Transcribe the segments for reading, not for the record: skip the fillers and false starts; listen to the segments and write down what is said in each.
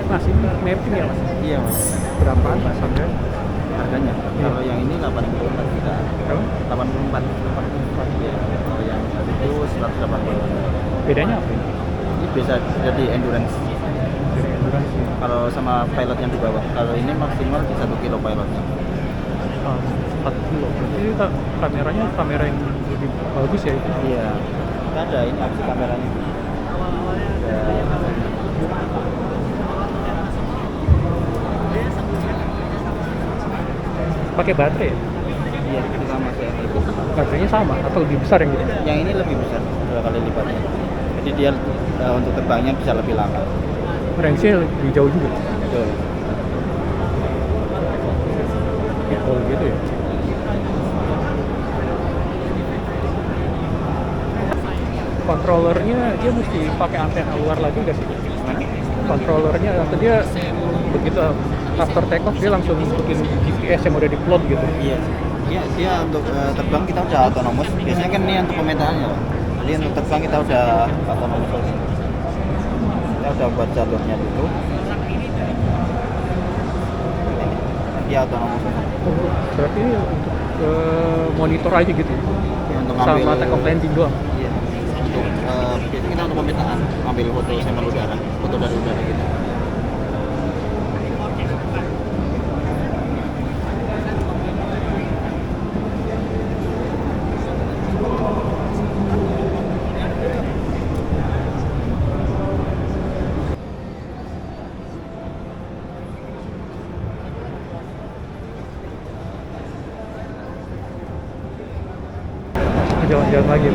Mas, ini mapping ya mas? Iya mas. Berapaan mas harganya? Harganya? Iya. Kalau yang ini 84 juta. Berapa? 84. Iya. Kalau yang itu 180. Bedanya apa ini? Ini bisa jadi endurance. Jadi endurance ya? Kalau sama pilot yang di bawah. Kalau ini maksimal di 1 kilo pilotnya. 4 kilo. Berarti kameranya kamera yang lebih bagus ya itu? Iya. Kita ada ini opsi kameranya. Pakai baterai ya? Iya, itu sama kayak itu. Baterainya sama atau lebih besar yang gitu? Yang ini lebih besar, 2 kali lipatnya. Jadi dia untuk terbangnya bisa lebih lama. Range-nya lebih jauh juga? Betul. Oh gitu ya? Controllernya dia mesti pakai antena luar lagi nggak sih? Controllernya atau dia begitu after take off dia langsung bikin GPS yang udah di-plot gitu? Iya. Iya, dia untuk terbang kita udah autonomous. Biasanya kan ini untuk pemetaannya, Pak. Jadi untuk terbang kita udah autonomous. Kita udah buat jalurnya dulu. Dia autonomous. Berarti ini untuk monitor aja gitu? Ya, untuk Sama ngambil take off landing doang? Iya. Untuk biasanya kita untuk pemetaan, ambil foto sampel udara, foto dari udara gitu. Jalan-jalan lagi.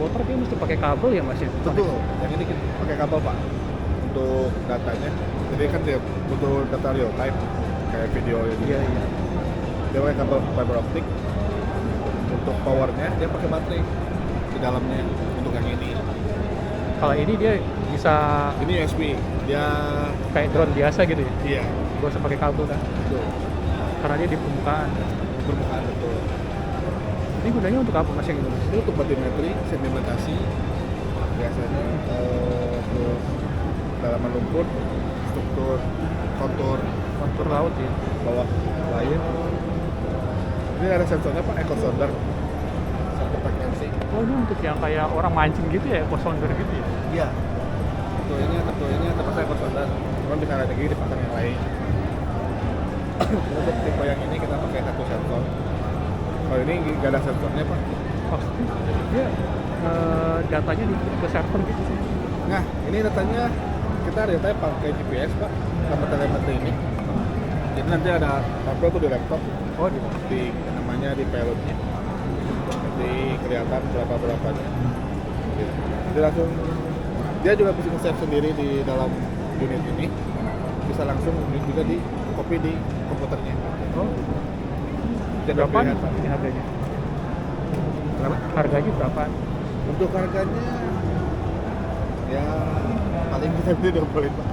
Water dia mesti pakai kabel ya mas ya? Betul, yang ini kita pakai kabel pak untuk datanya. Jadi kan dia butuh data real time kayak video ini. Iya iya. Dia pakai kabel fiber optic. Untuk powernya dia pakai baterai di dalamnya untuk yang ini. Kalau ini dia bisa Ini USB, dia kayak drone biasa gitu ya? iya Gak usah pakai kabel kan? betul Karena dia di permukaan. permukaan betul. Ini gunanya untuk apa mas yang itu mas? Ini untuk batimetri, sedimentasi biasanya terus dalaman lumpur, struktur kontur Kontur laut ya? bawah lain. Ini ada sensornya pak, echo sounder satu frekuensi. Oh ini untuk yang kayak orang mancing gitu ya? Echo sounder gitu ya? Iya. Tentunya terpasang echo sounder. Cuma bisa ada lagi dipasang yang lain. Untuk tipe yang ini kita pakai satu sensor. Kalau ini nggak ada sensornya pak. Maksudnya dia datanya dikirim ke server gitu sih? Nah ini datanya kita real-time pakai GPS pak sama telemetri ini. Jadi nanti ada tampil tuh di laptop. Oh Di namanya di pilotnya. Jadi kelihatan berapanya. Jadi langsung Dia juga bisa nge-save sendiri di dalam unit ini, bisa langsung juga di copy di komputernya. Oh, Jadi berapa pilihan, nih ini harganya? Kenapa? Harganya berapa? Untuk harganya ya paling kita beli 20 Pak.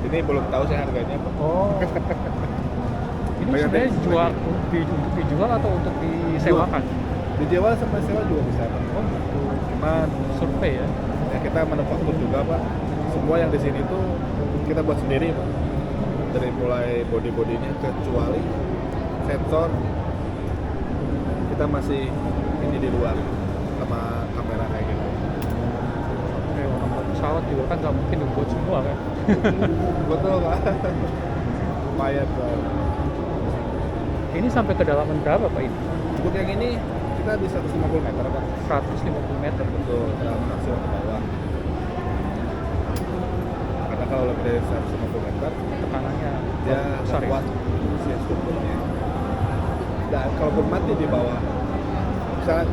Ini belum tahu saya harganya Pak. Oh. Ini Bayar sebenarnya deh. jual untuk dijual atau untuk disewakan? Dijual sama sewa juga bisa Pak. Oh, gitu. Cuman Survei ya. ya kita manufaktur juga Pak. Semua yang di sini tuh kita buat sendiri Pak. Dari mulai body-bodinya kecuali sensor kita masih ini di luar sama kamera kayak gitu. Kayak orang pesawat juga kan nggak mungkin dibuat semua kan. Betul Pak. Lumayan Pak. Ini sampai kedalaman berapa Pak ini? Untuk yang ini kita di 150 meter Pak. 150 meter. Betul, dalam maksimal ke bawah. Karena kalau lebih dari 150 meter Tekanannya dia besar ya. kuat si strukturnya. Dan kalau mati di bawah, misalnya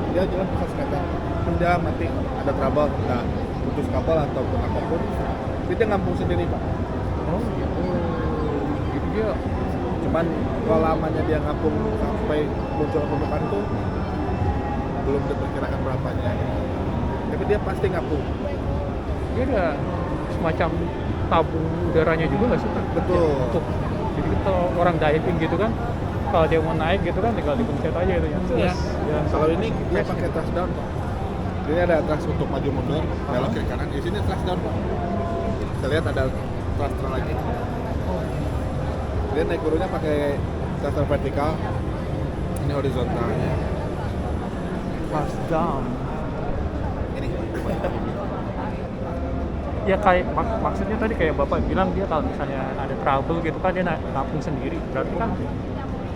dia jalan ke 100 meter, terus dia mati, ada trouble, nah putus kabel ataupun apapun, dia ngampung sendiri Pak. Oh gitu. Jadi dia Cuman kalau lamanya dia ngapung sampai muncul permukaan itu belum diperkirakan berapanya. Tapi dia pasti ngapung. dia ada semacam tabung udaranya juga nggak sih Pak? Betul. Ya, untuk jadi kalau orang diving gitu kan, kalau dia mau naik gitu kan tinggal dipencet aja gitu ya. Iya. Ya, Kalau ini dia Yes. pakai thrust down Pak. Jadi ada thrust untuk maju mundur, belok kiri kanan. Di sini thrust down Pak. Kita lihat ada thrust lagi. Dia naik turunnya pakai thruster vertikal. Ini horizontalnya. fast down. Ini. Ya kayak maksudnya tadi kayak Bapak bilang dia kalau misalnya ada trouble gitu kan dia nampung sendiri. Berarti kan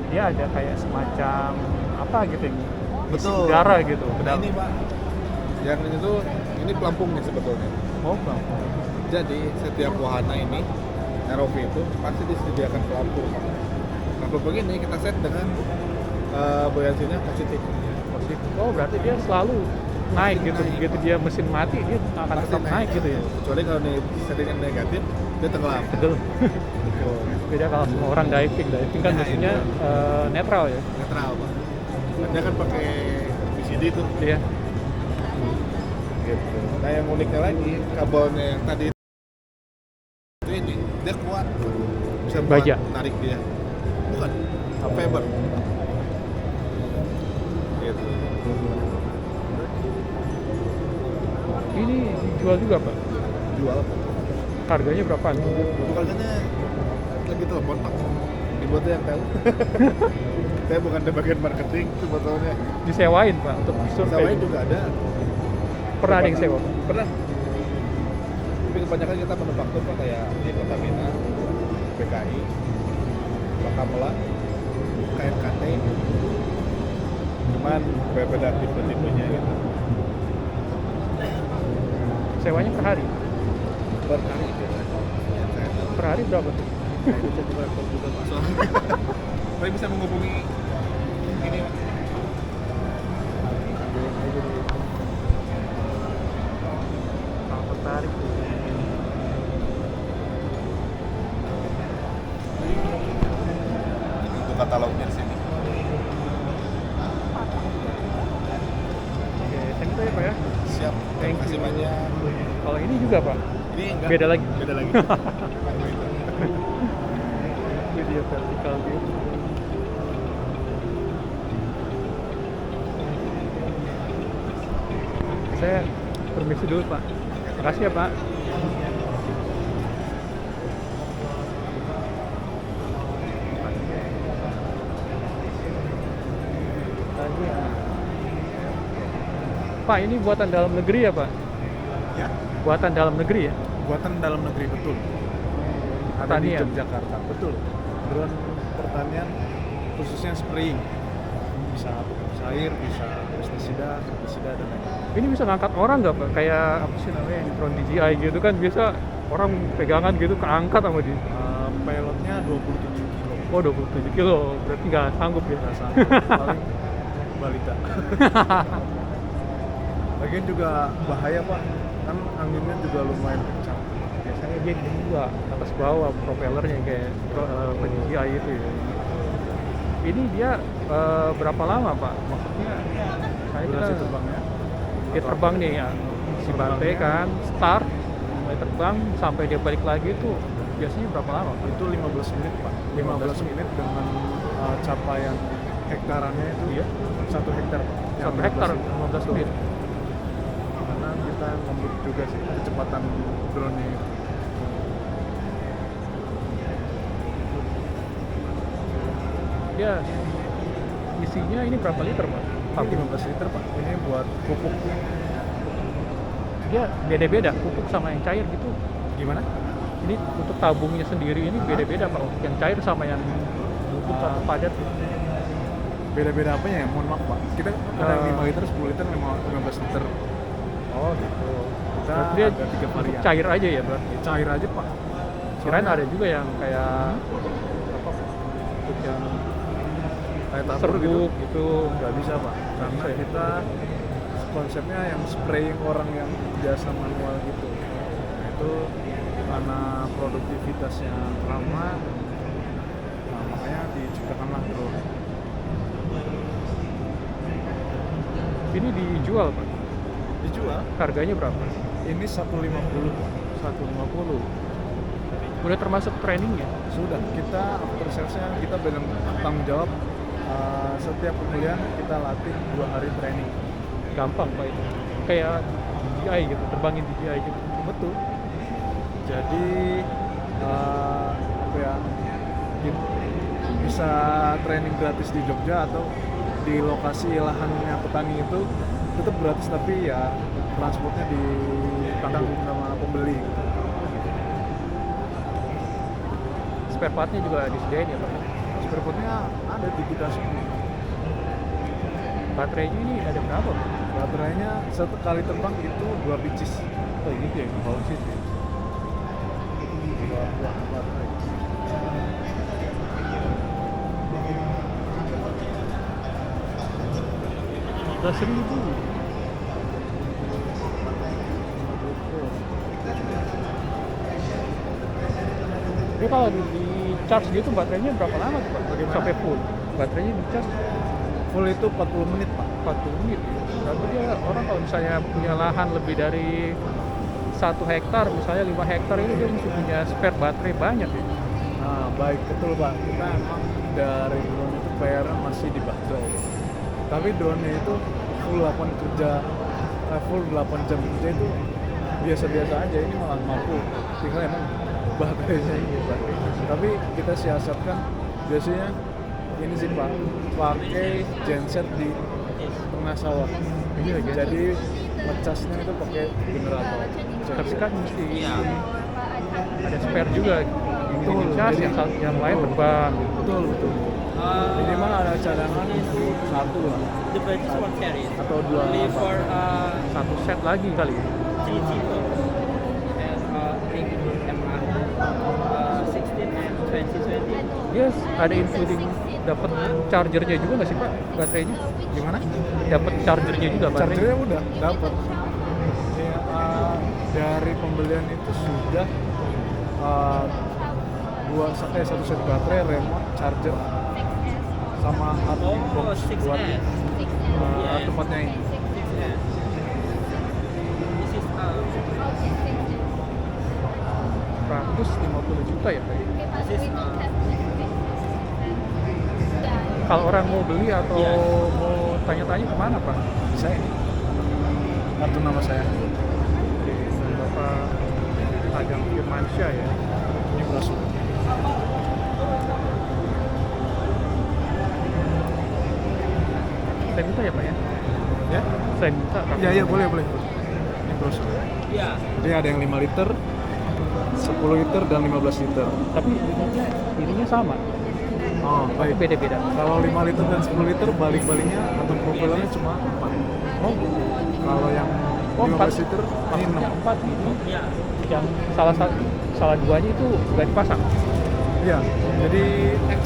dia ada kayak semacam apa gitu yang isi Betul. udara gitu. Nah, ini Pak. Yang ini tuh ini pelampungnya sebetulnya. Oh Bang. Jadi setiap wahana ini ROV itu pasti disediakan pelampung. Nah pelampung ini kita set dengan buoyancy-nya positif. Positif. Oh berarti dia selalu naik gitu. Naik. Begitu dia mesin mati dia akan Pasti tetap naik gitu ya. Kecuali kalau settingan negatif dia tenggelam. Tegel. Beda kalau semua orang diving kan Nah, mesinnya itu. netral ya. Netral Pak. Dan dia kan pakai VCD tuh. Iya. Gitu. Nah yang uniknya lagi kabelnya yang tadi itu ini dia kuat. Bisa buat Baja. tarik dia. Bukan. Fiber. Gitu. Ini dijual juga Pak. Jual. Harganya berapaan? Harganya lagi telepon Pak. Dibuatnya yang tahu. Saya bukan di bagian marketing sebetulnya. Disewain Pak untuk survei. Sewain juga ada. Pernah ada yang sewa Pak? Pernah. Tapi kebanyakan kita manufaktur Pak kayak di Pertamina, PKI, Bakamla, KNKT. Cuman berbeda tipe-tipenya gitu. Sewanya per hari? Per hari biasanya. Ya, saya tahu. Per hari berapa tuh? Saya bisa juga laptop juga Pak soalnya. Saya bisa menghubungi ini Pak. Kalau tertarik Ini untuk katalognya di sini. Oke, thank you ya Pak ya. Siap. Thank Terima kasih you. banyak. Kalau ini juga Pak? Ini enggak. Beda lagi? Beda lagi. Ini dia vertical view. Saya permisi dulu Pak. Makasih ya Pak. Pak, ini buatan dalam negeri ya Pak? Ya, Buatan dalam negeri ya? buatan dalam negeri betul. Ada di Pertanian? Yogyakarta, betul. Drone pertanian khususnya spraying. Bisa cair, bisa pestisida, herbisida dan lain-lain. Ini bisa ngangkat orang nggak Pak? Kayak apa sih namanya yang drone DJI gitu kan biasa orang pegangan gitu keangkat sama dia. Pilotnya 27 kilo. Oh 27 kilo, berarti nggak sanggup ya? Rasa paling balita. Lagian juga bahaya Pak. kan anginnya juga lumayan kencang. Biasanya dia dua atas bawah propellernya kayak DJI itu ya. Ini dia berapa lama Pak? Maksudnya saya Durasi kira terbangnya dia terbang nih ya, si baterai kan start mulai terbang sampai dia balik lagi itu biasanya berapa lama Pak? itu 15 menit Pak. 15 menit dengan capaian hektarannya itu Iya. 1 hektar Pak. Yang 1 hektar 15 15 Betul. menit. Karena kita membut juga sih kecepatan drone itu. Dia isinya ini berapa liter Pak? Ini 15 liter Pak. Ini buat pupuk. Dia beda-beda pupuk sama yang cair gitu. Gimana? Ini untuk tabungnya sendiri ini beda-beda Pak, untuk yang cair sama yang bubuk atau padat. Beda-beda apanya ya? Mohon maaf Pak. Kita ada yang 5 liter, 10 liter, 15 liter. Oh gitu. Kita Berarti dia ada 3 untuk varian. cair aja ya berarti. Cair aja Pak. Kirain ada juga yang kayak apa? Untuk yang Kayak tabur serbuk gitu. gitu. Nggak bisa Pak. Karena Bisa ya? kita konsepnya yang spraying orang yang biasa manual gitu. Itu karena produktivitasnya lama, nah, makanya diciptakanlah drone. Ini dijual Pak. Dijual. Harganya berapa? Ini 150. 150. Udah termasuk trainingnya? Sudah, kita after salesnya kita bilang tanggung jawab. Setiap pembelian kita latih 2 hari training. Gampang Pak itu. Kayak DJI gitu, terbangin DJI gitu. Betul. Jadi apa ya, bisa training gratis di Jogja atau di lokasi lahannya petani itu tetap gratis, tapi ya transportnya ditanggung sama pembeli gitu. Spare partnya juga disediain ya Pak? Spare partnya ada di kita semua. Baterainya ini ada berapa Pak? Baterainya satu kali terbang itu 2 pieces. Oh gitu ya, bagus sih. Dua buah baterai. 15.000. Jadi kalau di charge gitu baterainya berapa lama tuh Pak? Bagaimana? Sampai full. Baterainya di charge Full itu 40 menit Pak. 40 menit. Berarti dia orang kalau misalnya punya lahan lebih dari 1 hektar, misalnya 5 hektar ini dia mesti punya spare baterai banyak ya. Nah, baik, betul Pak. Kita emang dari drone itu PR masih di baterai. Tapi drone-nya itu full 8 kerja, full 8 jam kerja itu biasa-biasa aja. Ini malah mampu. Tinggal emang baterainya ini Pak. Tapi kita siasatkan biasanya ini sih Pak, pakai genset di tengah sawah. Iya, genset. Jadi ngecasnya itu pakai generator. Tapi kan mesti ada spare juga. Betul, Ini charge jadi- yang lain terbang. Betul, betul. Minimal ada cadangan satu lah. The budget one carried. Atau 2 Only for Satu set lagi kali. 3 people. And ring MR 16 and 2020. Yes, ada including dapat chargernya juga nggak sih Pak baterainya? Gimana? Dapat chargernya juga baterainya? Chargernya udah dapat. Ya, dari pembelian itu sudah satu set baterai, remote, charger, sama hard Oh, box 6S. buat Yes. tempatnya ini. 6S. This is 150 juta ya Pak? this is Kalau orang mau beli atau Iya. mau tanya-tanya kemana Pak? Saya ini. Kartu nama saya. Oke, Bapak Agam Firmansyah ya. Ini brosur. Saya minta ya Pak ya? Ya? Saya minta Pak. Iya, boleh. Ini brosur. yeah. Jadi ada yang 5 liter, 10 liter, dan 15 liter. Tapi ininya sama, Oh, tapi baik. beda-beda. Kalau 5 liter dan 10 liter balik-baliknya atau propellernya cuma 4. Oh, Kalau yang 15 liter ini maksudnya 6. 4 ini. Yeah. Yang salah duanya itu nggak dipasang. Iya. Jadi X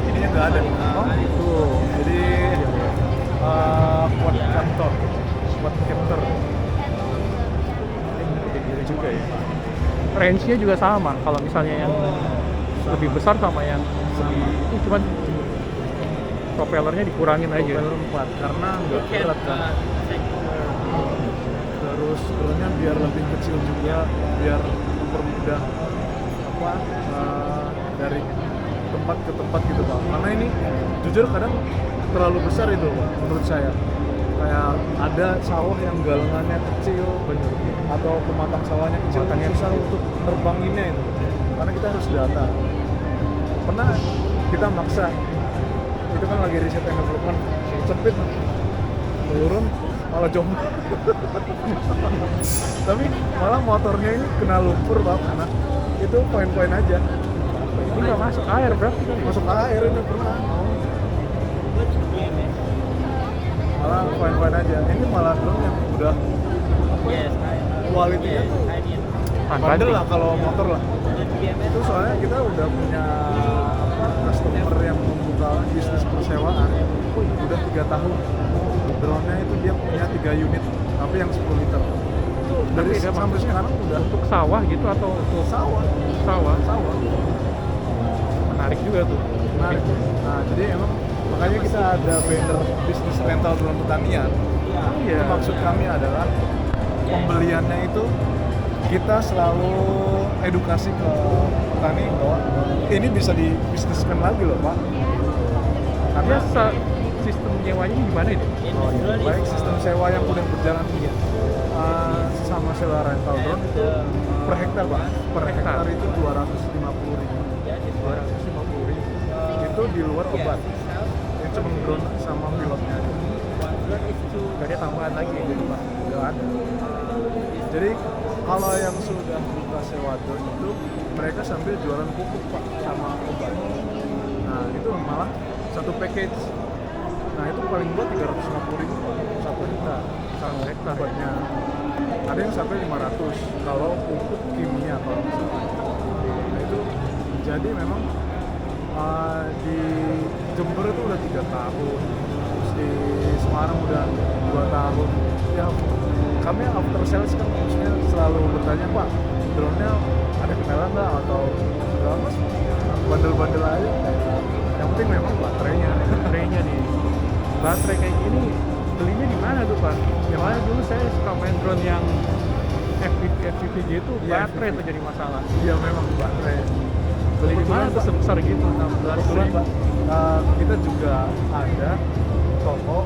ininya nggak ada. Oh, itu. Jadi quad captor. Buat captor. juga ya. Range-nya juga sama. Kalau misalnya yang lebih besar sama yang lebih itu cuman propellernya dikurangin aja. Propeller 4 karena nggak You can berat kan. check Terus drone-nya biar lebih kecil juga, biar mempermudah apa dari tempat ke tempat gitu Pak. Karena ini jujur kadang terlalu besar itu Pak, menurut saya. Kayak ada sawah yang galengannya kecil, bener, atau pematang sawahnya kecil, susah untuk nerbanginnya itu. Karena kita harus data. Pernah kita maksa, itu kan lagi riset and development, sempit, turun malah jomblo. Tapi malah motornya ini kena lumpur Pak, karena itu poin-poin aja. Ini nggak masuk air berarti. Masuk air ini pernah. Malah poin-poin aja. Ini malah drone yang udah Yes, kualitinya tuh bandel lah kalau motor lah. Itu soalnya kita udah punya customer yang membuka bisnis persewaan udah 3 tahun. Drone-nya itu dia punya 3 unit, tapi yang 10 liter. Itu dari Beda, Pak. sampai sekarang udah Untuk sawah gitu atau untuk sawah. sawah. Menarik juga tuh. Menarik. Nah, jadi emang makanya kita ada banner bisnis rental drone pertanian. Iya. Itu maksud kami adalah pembeliannya itu kita selalu edukasi ke petani bahwa ini bisa dibisniskan lagi loh Pak. Karena Biasa sistem nyewanya gimana itu? baik sistem sewa yang udah berjalan sama sewa rental drone itu per hektar Pak. Per hektar itu 250.000. 250.000. Itu di luar obat. Yang cuma drone sama pilotnya aja. Gak ada tambahan lagi gitu Pak. Udah ada. Jadi kalau yang sudah buka sewa drone itu mereka sambil jualan pupuk Pak sama obat. Nah itu malah satu package. Nah itu paling buat 350.000 Pak, 1 hektar obatnya. Ada yang sampai 500 kalau pupuk kimia kalau misalnya. Nah itu jadi memang di Jember itu udah 3 tahun, terus di Semarang udah 2 tahun. Ya kami after sales kan maksudnya selalu bertanya Pak, drone-nya ada kendala nggak atau segala macam, bandel-bandel aja. Yang penting memang baterainya Nih. Baterai kayak gini belinya di mana tuh Pak? Yang mana dulu saya suka main drone yang FPV gitu, Iya, baterai FPV. tuh jadi masalah. Iya memang baterai. Beli di mana tuh Pak? sebesar gitu 16 Kebetulan ribu. Pak, kita juga ada toko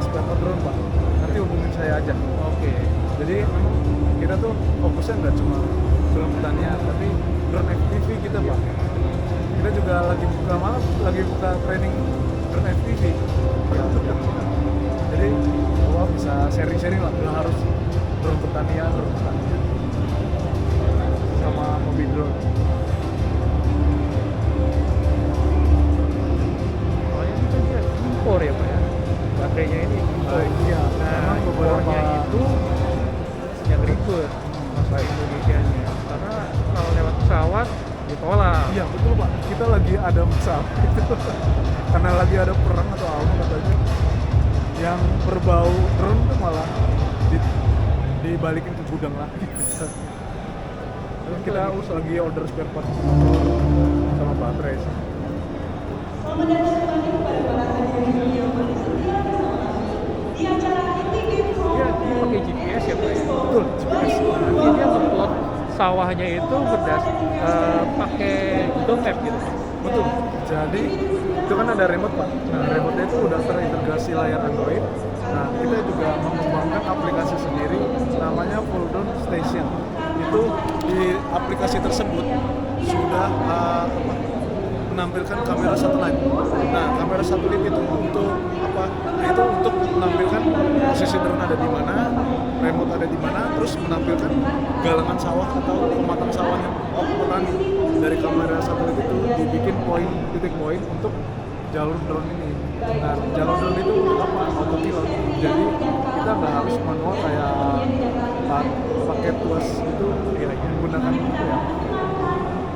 spare part drone Pak. Nanti hubungin saya aja. Oke. Jadi memang kita tuh fokusnya nggak cuma drone pertanian, tapi drone FPV kita Pak. Kita juga lagi buka training drone FPV. Jadi wah bisa sharing-sharing lah, nggak harus drone pertanian sama mobil drone. Soalnya ini kan dia impor ya Pak ya. Baterainya ini impor. Iya, Nah, memang beberapa impornya itu yang ribet masalah Indonesianya. Karena kalau lewat pesawat ditolak. Iya betul Pak, kita lagi ada masalah itu karena lagi ada perang atau apa katanya yang berbau drone tuh malah dibalikin ke gudang lagi. Terus kita harus lagi order spare part motor sama baterai sih. Dia pakai GPS ya Pak ya. Betul, GPS. Nanti dia ngeplot sawahnya itu pakai Google Map gitu. Betul. Jadi itu kan ada remote Pak. Nah remote itu udah terintegrasi layar Android. Nah kita juga mengembangkan aplikasi sendiri namanya Full Drone Station. Itu di aplikasi tersebut sudah menampilkan kamera satelit. Nah kamera satelit itu untuk apa? Nah, itu untuk menampilkan posisi drone ada di mana, remote ada di mana, terus menampilkan galangan sawah atau pematang sawahnya petani. Dari kamera satelit itu dibikin titik poin untuk jalur drone ini. Nah, jalur drone itu apa? Autopilot. Jadi kita nggak harus manual kayak pakai tuas itu menggunakan ya,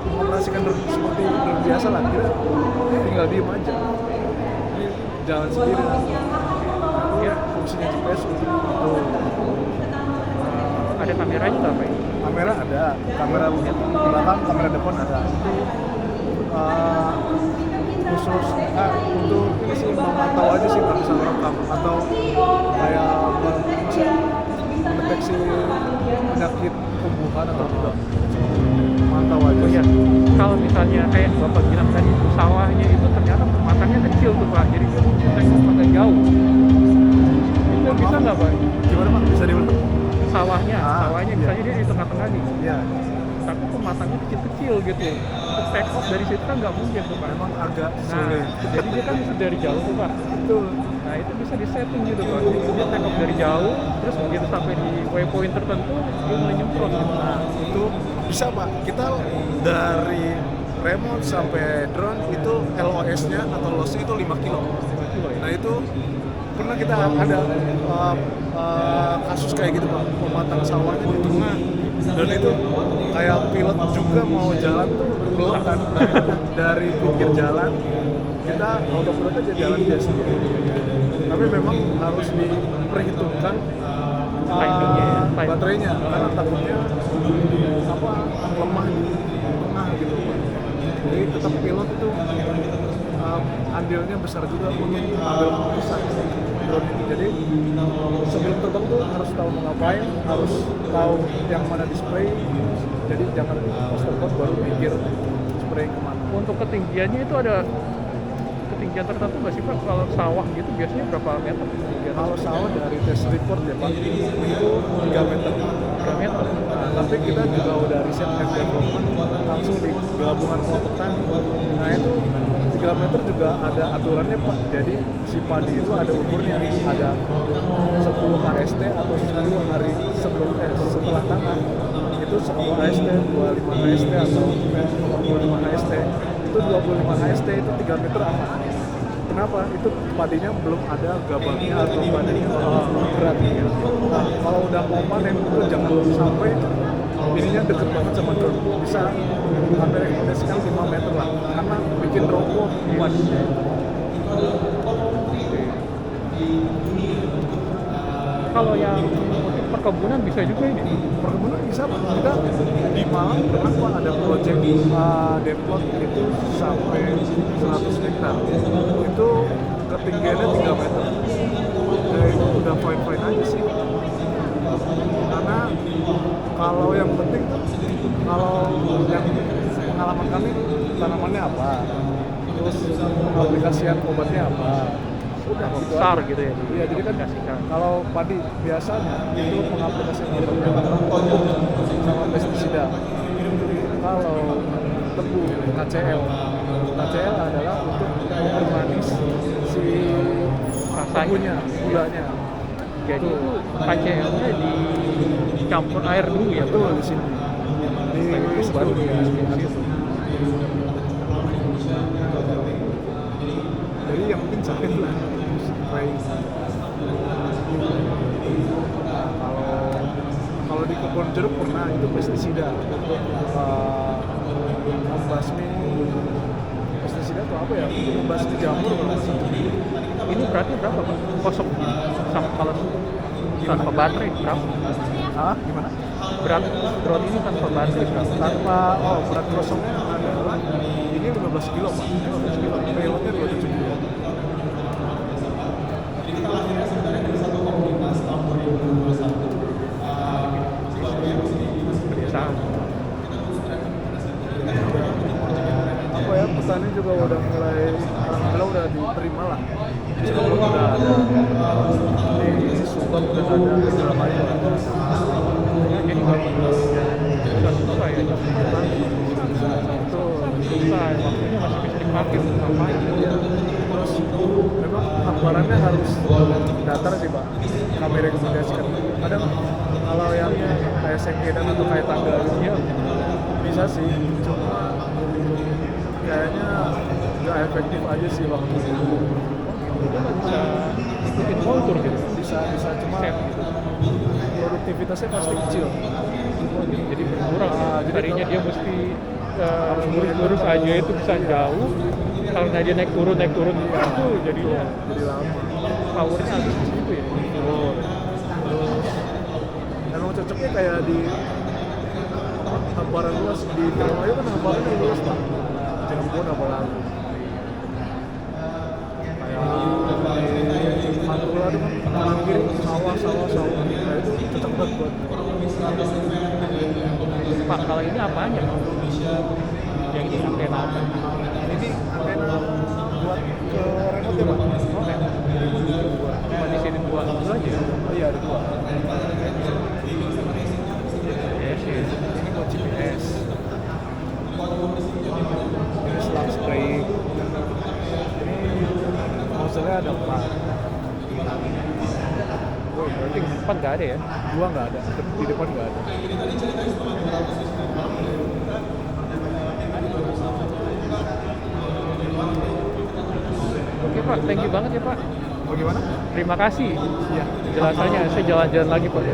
mengoperasikan drone seperti drone biasa lah. Kita tinggal diem aja. Ini jalan sendiri. Ya, fungsinya GPS untuk itu. Ada kameranya nggak Pak? Kamera ada, kamera belakang, kamera depan ada. Itu khusus untuk ini sih memantau aja sih, nggak bisa merekam atau kayak mendeteksi penyakit tumbuhan atau tidak. Mantau aja. Oh iya, kalau misalnya kayak Bapak bilang tadi sawahnya itu ternyata matangnya kecil tuh Pak, jadi dia tengok agak jauh. Itu bisa nggak Pak? Gimana Pak? Bisa diulang? Sawahnya Iya. misalnya dia di tengah-tengah nih, Iya. tapi pematangnya kecil-kecil gitu. Untuk take off dari situ kan nggak mungkin tuh Pak. Memang agak Nah, sulit. jadi dia kan bisa dari jauh tuh Pak. Betul. Nah itu bisa disetting gitu Pak. Dia take off dari jauh, terus begitu sampai di waypoint tertentu dia mulai nyemprot gitu. Nah, itu bisa Pak. Kita dari remote sampai drone itu LOS-nya atau loss-nya itu 5 kilo. Nah itu pernah kita ada kasus kayak gitu Pak, pematang sawahnya di tengah, dan itu kayak pilot juga mau jalan tuh belum kan, dari pinggir jalan kita autopilot aja jalan biasa, tapi memang harus diperhitungkan Timingnya ya, time. baterainya karena takutnya apa lemah di tengah gitu Pak. Jadi tetap pilot itu andilnya besar juga untuk mengambil keputusan drone ini. Jadi sebelum terbang tuh harus tahu mau ngapain, harus tahu yang mana display. Jadi jangan pas terbang baru mikir spray kemana. Untuk ketinggiannya itu ada ketinggian tertentu nggak sih Pak? Kalau sawah gitu biasanya berapa meter ketinggian? Kalau sawah dari test report ya Pak, itu 3 meter. 3 meter. Nah, tapi kita juga udah riset and development langsung di gabungan kelompok tani. Nah itu 3 meter juga ada aturannya Pak. Jadi si padi itu ada umurnya, ada 10 HST atau 10 hari setelah tanam. Itu 10 HST, 25 HST atau 25 HST. Itu 25 HST itu 3 meter aman. Kenapa? Itu padinya belum ada gabangnya atau padinya berat. Nah, kalau udah mau panen itu jangan sampai ininya deket banget sama drone. Bisa kami rekomendasikan 5 meter lah, karena bikin roboh padinya. Kalau yang perkebunan bisa juga ini. Perkebunan bisa Pak. Kita di Malang pernah Pak ada project deplot itu sampai 100 hektar. Itu ketinggiannya 3 meter. Ya itu udah fine-fine aja sih. Karena kalau yang penting tuh, kalau yang pengalaman kami tanamannya apa, terus aplikasian obatnya apa, udah gitu Besar aja. gitu ya. Iya, jadi kan Aplikasikan. kalau padi biasanya itu pengaplikasian obatnya pupuk sama pestisida. Kalau tebu KCL, KCL adalah untuk mempermanis si tebunya, gulanya. Jadi itu KCL-nya dicampur air dulu ya. Betul di sini. Di baru situ, ya. di situ. Jadi yang penting sakit lah. Spray. Kalau di kebun jeruk pernah itu pestisida untuk membasmi pestisida atau apa ya? Untuk membasmi jamur kalau nggak salah. Ini berarti berapa Pak? Kosong sama kalau tanpa baterai berapa? Ah, gimana? Berat drone ini tanpa baterai berapa? Tanpa berat kosongnya adalah ini 15 kilo Pak. 15 kilo. Payloadnya 27 kilo. Kebiasaan. Apa ya, petani juga udah mulai alhamdulillah udah diterima lah. Di Sumber udah ada, di Subang udah ada, di Surabaya udah ada. Ya, jadi nggak susah ya. Itu Susah, waktunya masih bisa dipakai untuk ngapain. terus memang hamparannya harus datar sih Pak. Kami rekomendasikan. Kadang kalau yang kayak sengkedan atau kayak tangga gitu ya bisa sih, cuma kayaknya nggak efektif aja sih waktunya. Kita nggak bisa ikutin kultur gitu. Bisa cuma Set gitu. produktivitasnya pasti kecil. Jadi berkurang. Jadi Tadinya kalau- dia mesti lurus aja itu bisa jauh. Karena dia naik turun itu jadinya Jadi lama. powernya habis di situ ya. Terus Emang cocoknya kayak di hamparan luas di Telomayu kan hamparannya luas pak. Cirebon apalagi. Kayak di Pantura itu kan kanan kiri sawah. Nah itu cocok banget buat. Pak, kalau ini apanya? Yang ini antena apa? Ini antena buat ke remote ya pak. Oh, remote. Cuma di sini dua itu aja. Oh iya ada 2. Yes, yes. Ini buat GPS. Ini selang spray. Ini nozzle-nya ada 4. Oh, berarti di depan nggak ada ya? 2 nggak ada, di depan nggak ada. Oke Pak, thank you banget ya Pak. Bagaimana? Terima kasih Iya. penjelasannya. Saya jalan-jalan lagi Pak.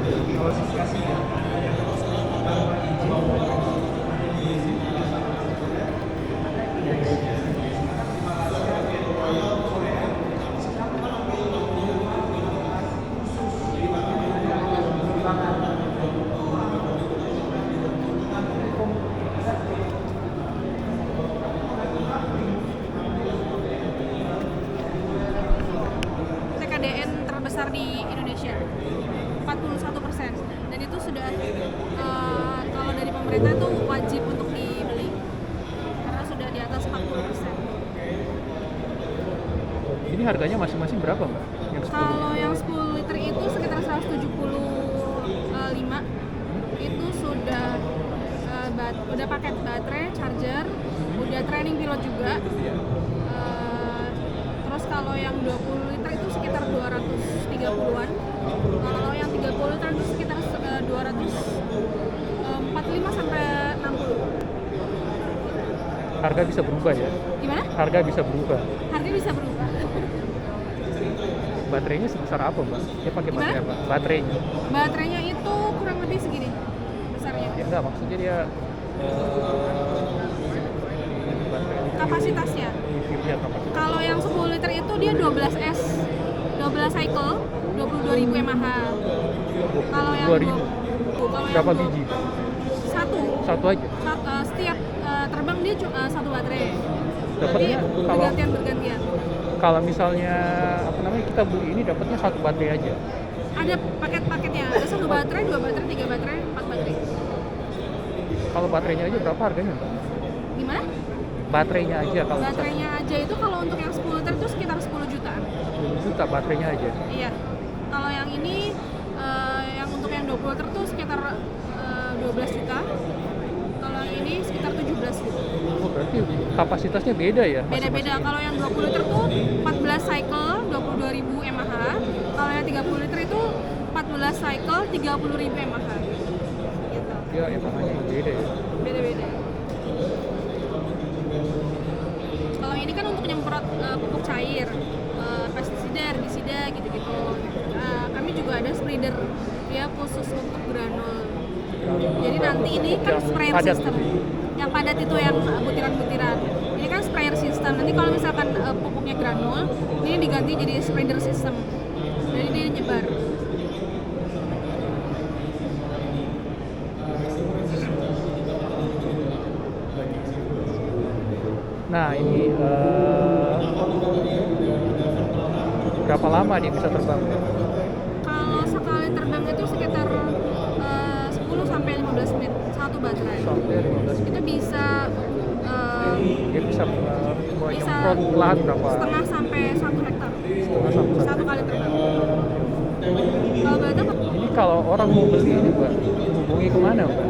TKDN terbesar di Indonesia 41%, dan itu sudah kalau dari pemerintah itu wajib untuk dibeli karena sudah di atas 40%. Ini harganya masing-masing berapa Mbak? Yang 10? Kalau yang 10 liter itu sekitar 175, itu sudah udah paket baterai, charger, udah training pilot juga. Terus kalau yang 20 liter itu sekitar 230-an. Kalau yang 30 liter itu sekitar 245 sampai 60. Harga bisa berubah ya? Gimana? Harga bisa berubah. Harga bisa berubah. Baterainya sebesar apa Mbak? Dia pakai Gimana? baterai apa? Baterainya? Baterainya itu kurang lebih segini besarnya. Ya enggak, maksudnya dia baterai Kapasitasnya. litirnya kapasitas. Kalau yang 10 liter itu dia 12S, 12 cycle, 22.000 mAh. Kalau yang 2.000. kalau yang Berapa 20 biji? Satu. Satu aja. Setiap terbang dia satu baterai. Dapatnya Jadi kalau bergantian. kalau misalnya apa namanya kita beli ini dapatnya satu baterai aja. Ada paket-paketnya. Ada 1 baterai, 2 baterai, 3 baterai, 4 baterai. Kalau baterainya aja berapa harganya Mbak? Gimana? Baterainya aja kalau Baterainya aja itu kalau untuk yang 10 liter itu sekitar 10 jutaan. 10 juta baterainya aja. Iya. Kalau yang ini yang untuk yang 20 liter tuh sekitar 12 juta. Kalau yang ini sekitar 17 juta. Oh, berarti kapasitasnya beda ya? Beda-beda. Kalau yang 20 liter tuh 14 cycle, 22.000 mAh. Kalau yang 30 liter itu 14 cycle, 30.000 mAh. Gitu. Ya emang hanya beda ya. Beda-beda. Kalau ini kan untuk nyemprot pupuk cair, pestisida, herbisida gitu-gitu. Kami juga ada spreader ya khusus untuk granul. Jadi nanti ini kan Yang sprayer padat system. gitu. Yang padat itu yang butiran-butiran. Ini kan sprayer system. Nanti kalau misalkan pupuknya granul, ini diganti jadi spreader system. Jadi dia nyebar. Nah ini berapa lama dia bisa terbang? Kalau sekali terbang itu sekitar 10 sampai 15 menit satu baterai. Sampai 15 Itu bisa dia bisa bisa menyemprot lahan berapa? setengah sampai 1 hektar Setengah sampai satu. satu kali terbang. Kalau Batam Ini kalau orang mau beli ini Mbak, hubungi kemana Mbak?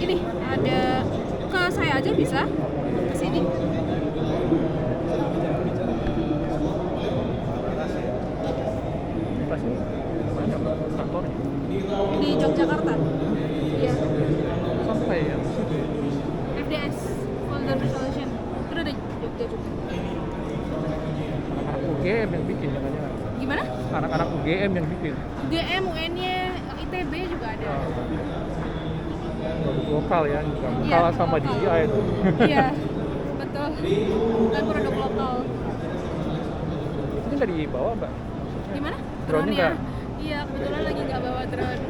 ini ada ke saya aja bisa ke sini. Pasti banyak kantornya. Di Yogyakarta. Iya. Sampai ya. FDS Folder Solution. Itu ada Jogja juga. Anak-anak UGM yang bikin jangan-jangan. Gimana? Anak-anak UGM yang bikin. UGM, UN-nya, ITB juga ada. Produk lokal ya, bukan Iya, kalah sama lokal. DJI itu. Iya, betul. Dan produk lokal. Ini nggak dibawa Mbak? Gimana? Drone-nya nggak? Iya, kebetulan lagi nggak bawa drone.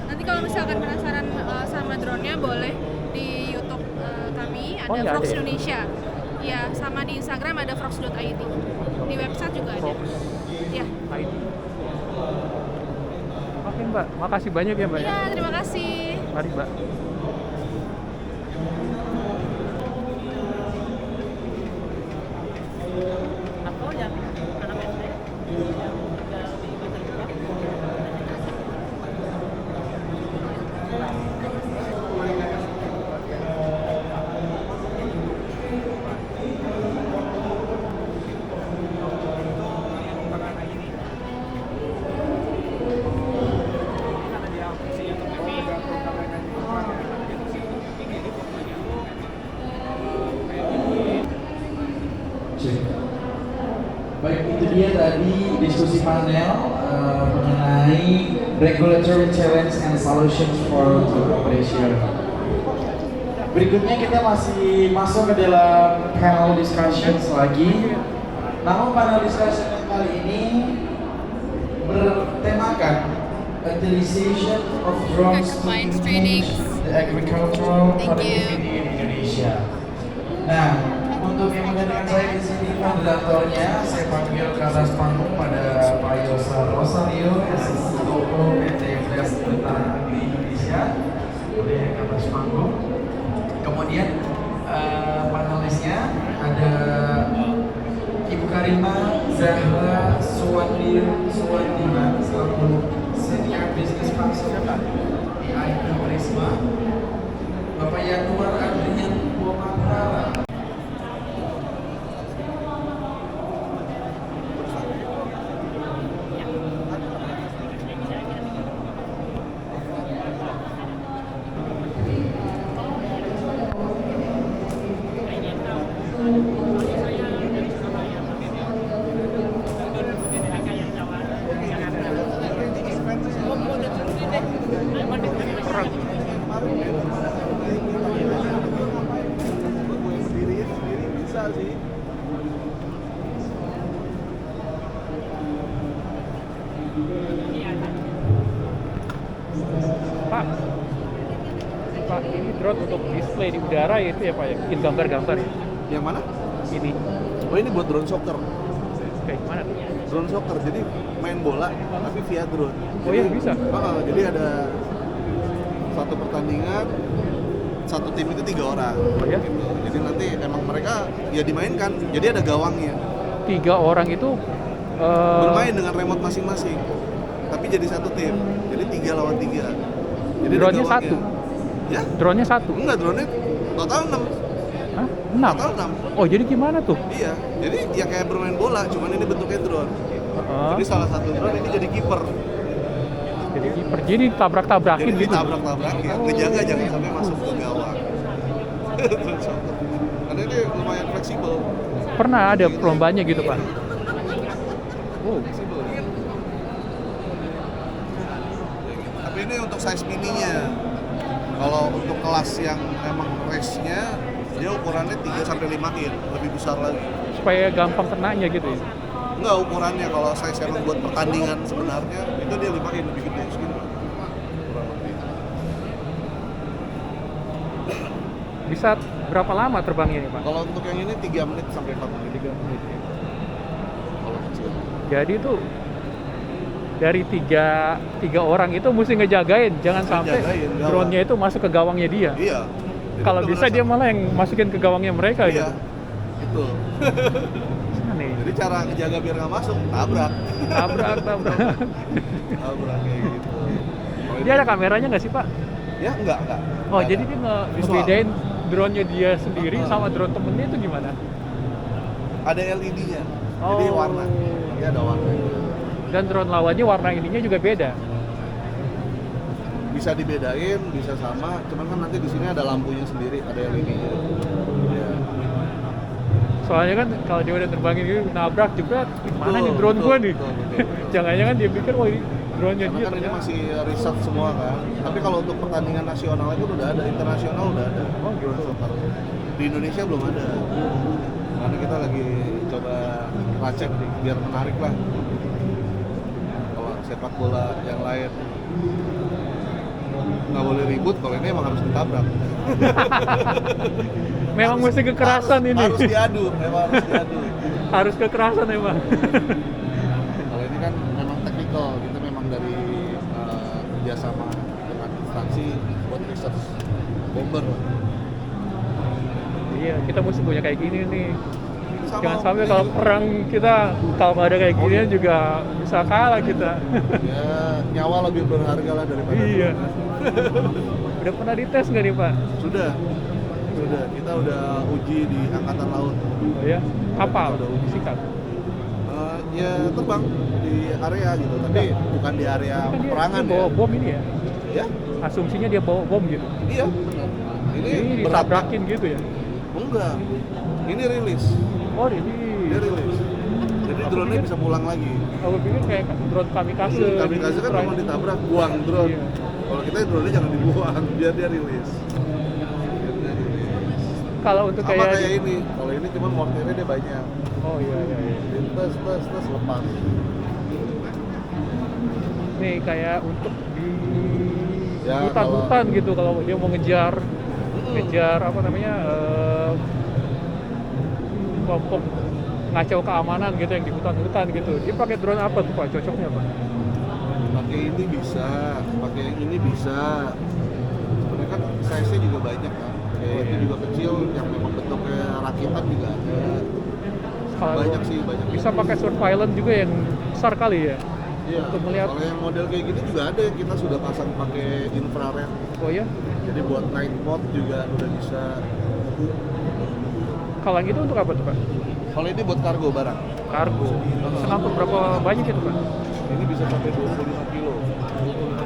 Nanti kalau misalkan penasaran sama drone-nya boleh di YouTube kami ada Oh, iya, Vlogs ada ya? Indonesia. Iya, sama di Instagram ada vlogs.id. Di website juga ada. Iya. ID. Oke Mbak, makasih banyak ya Mbak ya. Iya, terima kasih. Mari Mbak. Atau yang anak SD yang udah di masa depan. Cek. Baik, itu dia tadi diskusi panel mengenai regulatory challenge and solutions for operation. Berikutnya kita masih masuk ke dalam panel discussions lagi. Namun panel discussion yang kali ini bertemakan utilization of drones to Combined improve trainings. the agricultural Thank you. productivity in Indonesia. Nah, untuk yang menggantikan saya di sini moderatornya, saya panggil ke atas panggung pada Pak Yosa Rosario, SCO PT Fresh Tentara Agri Indonesia. Boleh ke atas panggung. Kemudian panelisnya ada Ibu Karima Zahra Suwandiman selaku Senior Business Consultant di IP Prisma. Bapak Yanuar Adrian Bomangara. Bisa sih. Pak, Pak ini drone untuk display di udara ya itu ya Pak ya, bikin gambar-gambar ya. Yang mana? Ini, Oh ini buat drone soccer. kayak gimana tuh? Drone soccer, jadi main bola tapi via drone. Oh iya, bisa? Jadi ada satu pertandingan, satu tim itu 3 orang. Oh ya? Gitu. Jadi nanti emang mereka ya dimainkan, jadi ada gawangnya. 3 orang itu Bermain dengan remote masing-masing, tapi jadi satu tim. Jadi 3 lawan 3. Jadi ada Drone-nya gawangnya. satu? Ya? drone-nya 1? Enggak, drone-nya total 6. Hah? 6? Total 6. Oh jadi gimana tuh? Iya, jadi ya kayak bermain bola, cuman ini bentuknya drone. Heeh. Jadi salah satu drone ini jadi kiper. Jadi kiper, jadi tabrak-tabrakin Jadi gitu? ditabrak-tabrakin, ngejaga jangan sampai masuk ke gawang. Drone soccer. Karena ini lumayan fleksibel. Pernah ada perlombanya gitu Pak? Wow. Fleksibel. Tapi ini untuk size mininya. Kalau untuk kelas yang emang race-nya, dia ukurannya 3-5 in, lebih besar lagi. Supaya gampang kenanya gitu ya? Enggak, ukurannya kalau size emang buat pertandingan sebenarnya, itu dia 5 in, lebih gede segini. Kurang lebih. Bisa berapa lama terbangnya nih Pak? Kalau untuk yang ini 3 menit sampai 4 menit. 3 menit ya. Kalau kecil. Jadi tuh dari tiga orang itu mesti ngejagain, jangan sampai Ngejagain gawang. drone-nya itu masuk ke gawangnya dia. Iya. Jadi Kalau udah bisa ngerasa- dia malah yang masukin ke gawangnya mereka Iya. gitu. Itu. Aneh. Jadi cara ngejaga biar nggak masuk, tabrak. Tabrak. Tabrak kayak gitu. Kalau Dia ada kameranya nggak sih Pak? Ya enggak. Oh Nggak jadi ada. dia Visual. ngebedain drone-nya dia sendiri Uh-huh. sama drone temennya itu gimana? Ada LED-nya. Jadi Oh. warna. Dia ada warna. Dan drone lawannya warna ininya juga beda. Bisa dibedain, bisa sama, cuman kan nanti di sini ada lampunya sendiri, ada LED-nya. Ya. Soalnya kan kalau dia udah terbangin gitu nabrak juga, mana nih drone betul, gua nih? betul. Jangan-jangan dia pikir wah ini drone-nya Karena dia kan ini ternyata. masih riset semua kan. Tapi kalau untuk pertandingan nasional itu udah ada, internasional udah ada. Oh, gitu. Drone soccer. Di Indonesia belum ada. Karena kita lagi coba lacak nih, biar menarik lah. Kalau sepak bola yang lain nggak boleh ribut, kalau ini emang harus ditabrak. Memang mesti kekerasan ini. Harus diadu, memang harus diadu. Harus kekerasan emang. Kalau ini kan memang teknikal, kita memang dari kerjasama dengan instansi buat research bomber. Iya, kita mesti punya kayak gini nih. Sama Jangan sampai kalau perang kita kalau nggak ada kayak ginian juga bisa kalah kita. ya nyawa lebih berharga lah daripada Iya. Udah pernah dites nggak nih Pak? sudah kita udah uji di angkatan laut. Oh ya, kapal Udah uji. sikat. Ya terbang di area gitu, tapi bukan di area Kan dia peperangan bawa ya. bom ini ya. Ya, Asumsinya dia bawa bom gitu. iya benar. Ini Ini beratnya- ditabrakin gitu ya. Enggak. Ini rilis. Oh ini. Dia rilis. Jadi drone-nya bisa pulang lagi. Aku pikir kayak drone kamikaze. Kamikaze kan Perang. cuma ditabrak, buang drone. Iya. Kalau kita drone-nya jangan dibuang, biar dia rilis. Kalau untuk Sama kayak, kayak ini. Kalau ini cuma mortirnya dia banyak. Oh iya. Tes lepas. Nih kayak untuk di Ya, hutan-hutan gitu kalau dia mau ngejar apa namanya kelompok ngacau keamanan gitu yang di hutan-hutan gitu. Dia pakai drone apa tuh Pak? Cocoknya Pak? Pakai ini bisa, pakai yang ini bisa. Sebenarnya kan size-nya juga banyak kan. Kayak itu juga kecil, yang memang bentuknya rakitan juga ada. Kalau Banyak sih, banyak. bisa pakai surveillance juga yang besar kali ya. Iya. Untuk melihat. Kalau yang model kayak gini juga ada yang kita sudah pasang pakai infrared. Oh ya. Jadi buat night mode juga udah bisa. Kalau yang itu untuk apa tuh Pak? Kalau ini buat kargo barang. Kargo. Bisa ngangkut berapa banyak itu Pak? Ini bisa sampai 25 kilo.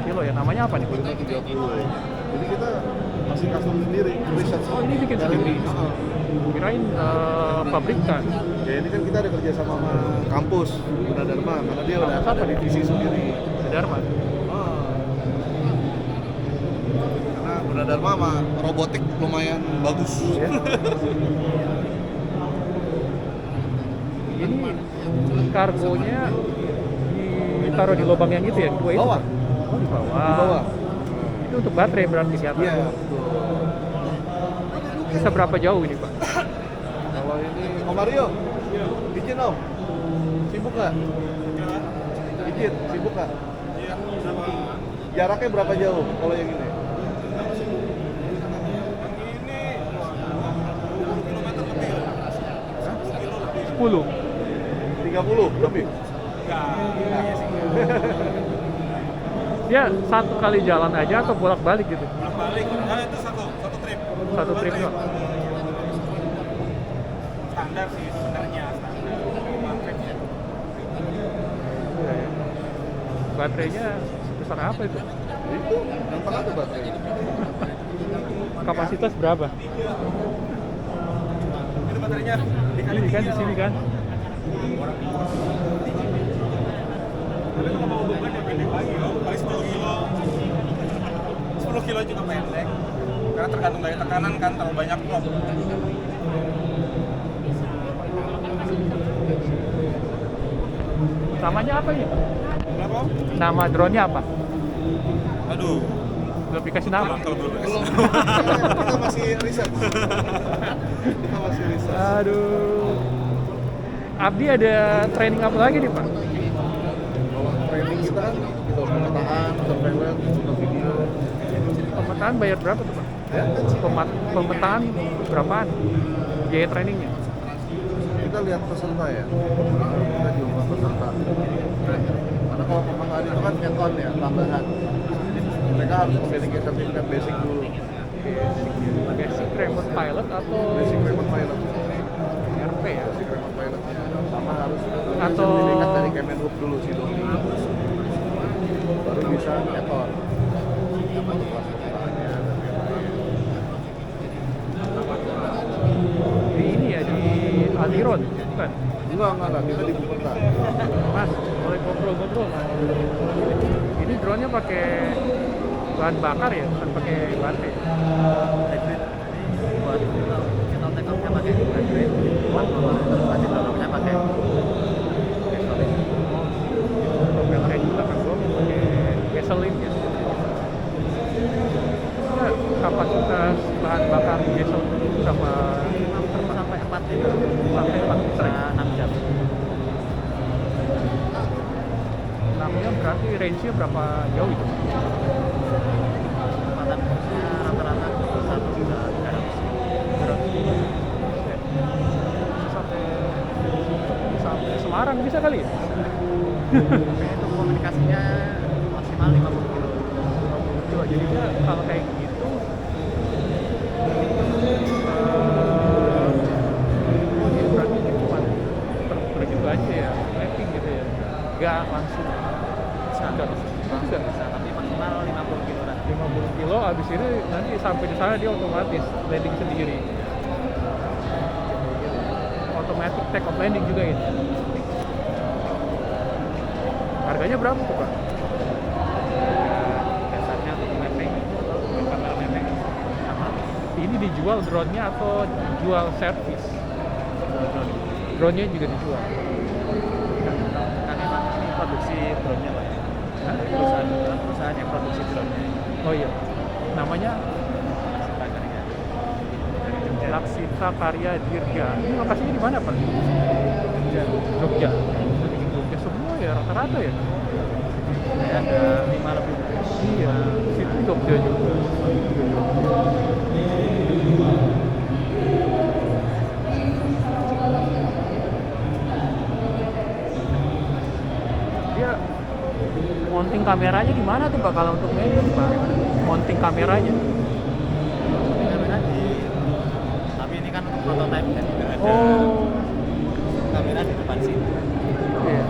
25 kilo ya. Namanya apa nih? 30. Jadi kita masih custom sendiri, riset. Oh ini bikin sendiri. Kirain pabrikan. Ya ini kan kita ada kerja sama kampus Gunadarma, karena dia udah Kampus apa ada nih? divisi sendiri. Dharma. Karena Gunadarma sama robotik lumayan bagus. Ya. Ini kargonya ditaruh di lubang yang itu ya, dua itu. Bawah. Oh di bawah. Di bawah. Itu untuk baterai berarti di atas. Iya. Bisa berapa jauh ini Pak? Kalau ini Om Mario, izin Om. Sibuk nggak? Izin, sibuk nggak? Jaraknya berapa jauh kalau yang ini? 10. 30 lebih? Dia satu kali jalan aja atau bolak-balik gitu? Balik, nah itu satu trip. Satu trip doang. Standar sih sebenarnya, standar. Tripnya. Iya, ya. Baterainya sebesar apa itu? Itu yang tengah tuh baterai. Kapasitas berapa? Ini baterainya Ini kan di sini kan? tapi kalau mau beban ya pendek lagi, paling 10 kilo. 10 kilo juga pendek. Karena tergantung dari tekanan kan, terlalu banyak kok. Namanya apa ya? Kenapa? Nama drone-nya apa? Aduh, Belum dikasih nama? kalau belum Belum. Kita masih riset. Kita masih riset. Aduh. Abdi ada training apa lagi nih Pak? Kalau training kita kan itu pemetaan, surveillance, untuk video. Pemetaan bayar berapa tuh Pak? Ya, Pemetaan berapaan? Biaya trainingnya? kita lihat peserta ya. Kita jumlah peserta. Karena kalau pemetaan itu kan add-on ya, tambahan. Mereka harus memiliki sertifikat basic dulu. Basic remote pilot atau Basic remote pilot. RP ya? Basic remote pilotnya. Sama harus Atau- sertifikat dari Kemenhub dulu sih dong. Baru bisa add-on. Untuk kelas pemetaannya. Di ini ya, di Aliron, bukan? Enggak, kita di Bupeta. Mas, boleh ngobrol-ngobrol Mas? Ini drone-nya pakai bahan bakar ya, bukan pakai baterai? Buat kita take-off-nya pakai baterai, buat nanti turunnya pakai listrik. Propellernya juga kan bro? Berarti range-nya berapa jauh itu? Kecepatan rata-rata 1.300. Sampai sampai Semarang bisa kali ya? Itu komunikasinya maksimal 50 kilo. Jadi dia kalau kayak gitu jadi berarti dia cuma begitu aja ya, mapping gitu ya, nggak langsung bisa Tapi maksimal 50 kilo nanti. 50 kilo abis itu nanti sampai di sana dia otomatis landing sendiri, automatic take off landing juga ini. Harganya berapa tuh Pak? Dasarnya untuk mapping, kamera mapping sama Ini dijual drone-nya atau dijual servis? Drone-nya juga dijual. kami memang ini produksi drone-nya Pak. Perusahaan yang produksi drone-nya. Oh iya, namanya Dari Jogja. Laksita Karya Dirga. Ini lokasinya di mana Pak? Jogja. Jogja semua ya rata-rata ya. Saya ada 5 lebih. Iya, situ Jogja juga. Dia mounting kameranya di mana tuh Pak kalau untuk mapping Pak? Mounting kameranya? Kamera tapi ini kan untuk prototype dan tidak ada Oh, kamera di depan sini. iya.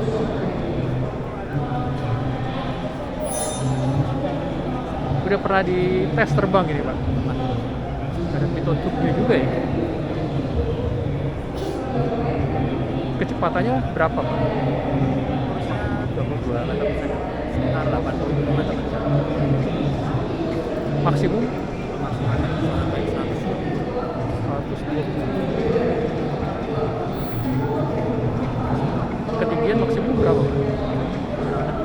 Udah pernah di tes terbang ini Pak? Ada pitotubnya juga ya? Kecepatannya berapa Pak? Kursnya 22 meter per second, sekitar 80 km per jam. Maksimum Maksimal sampai 100. 120. Ketinggian maksimum berapa Pak?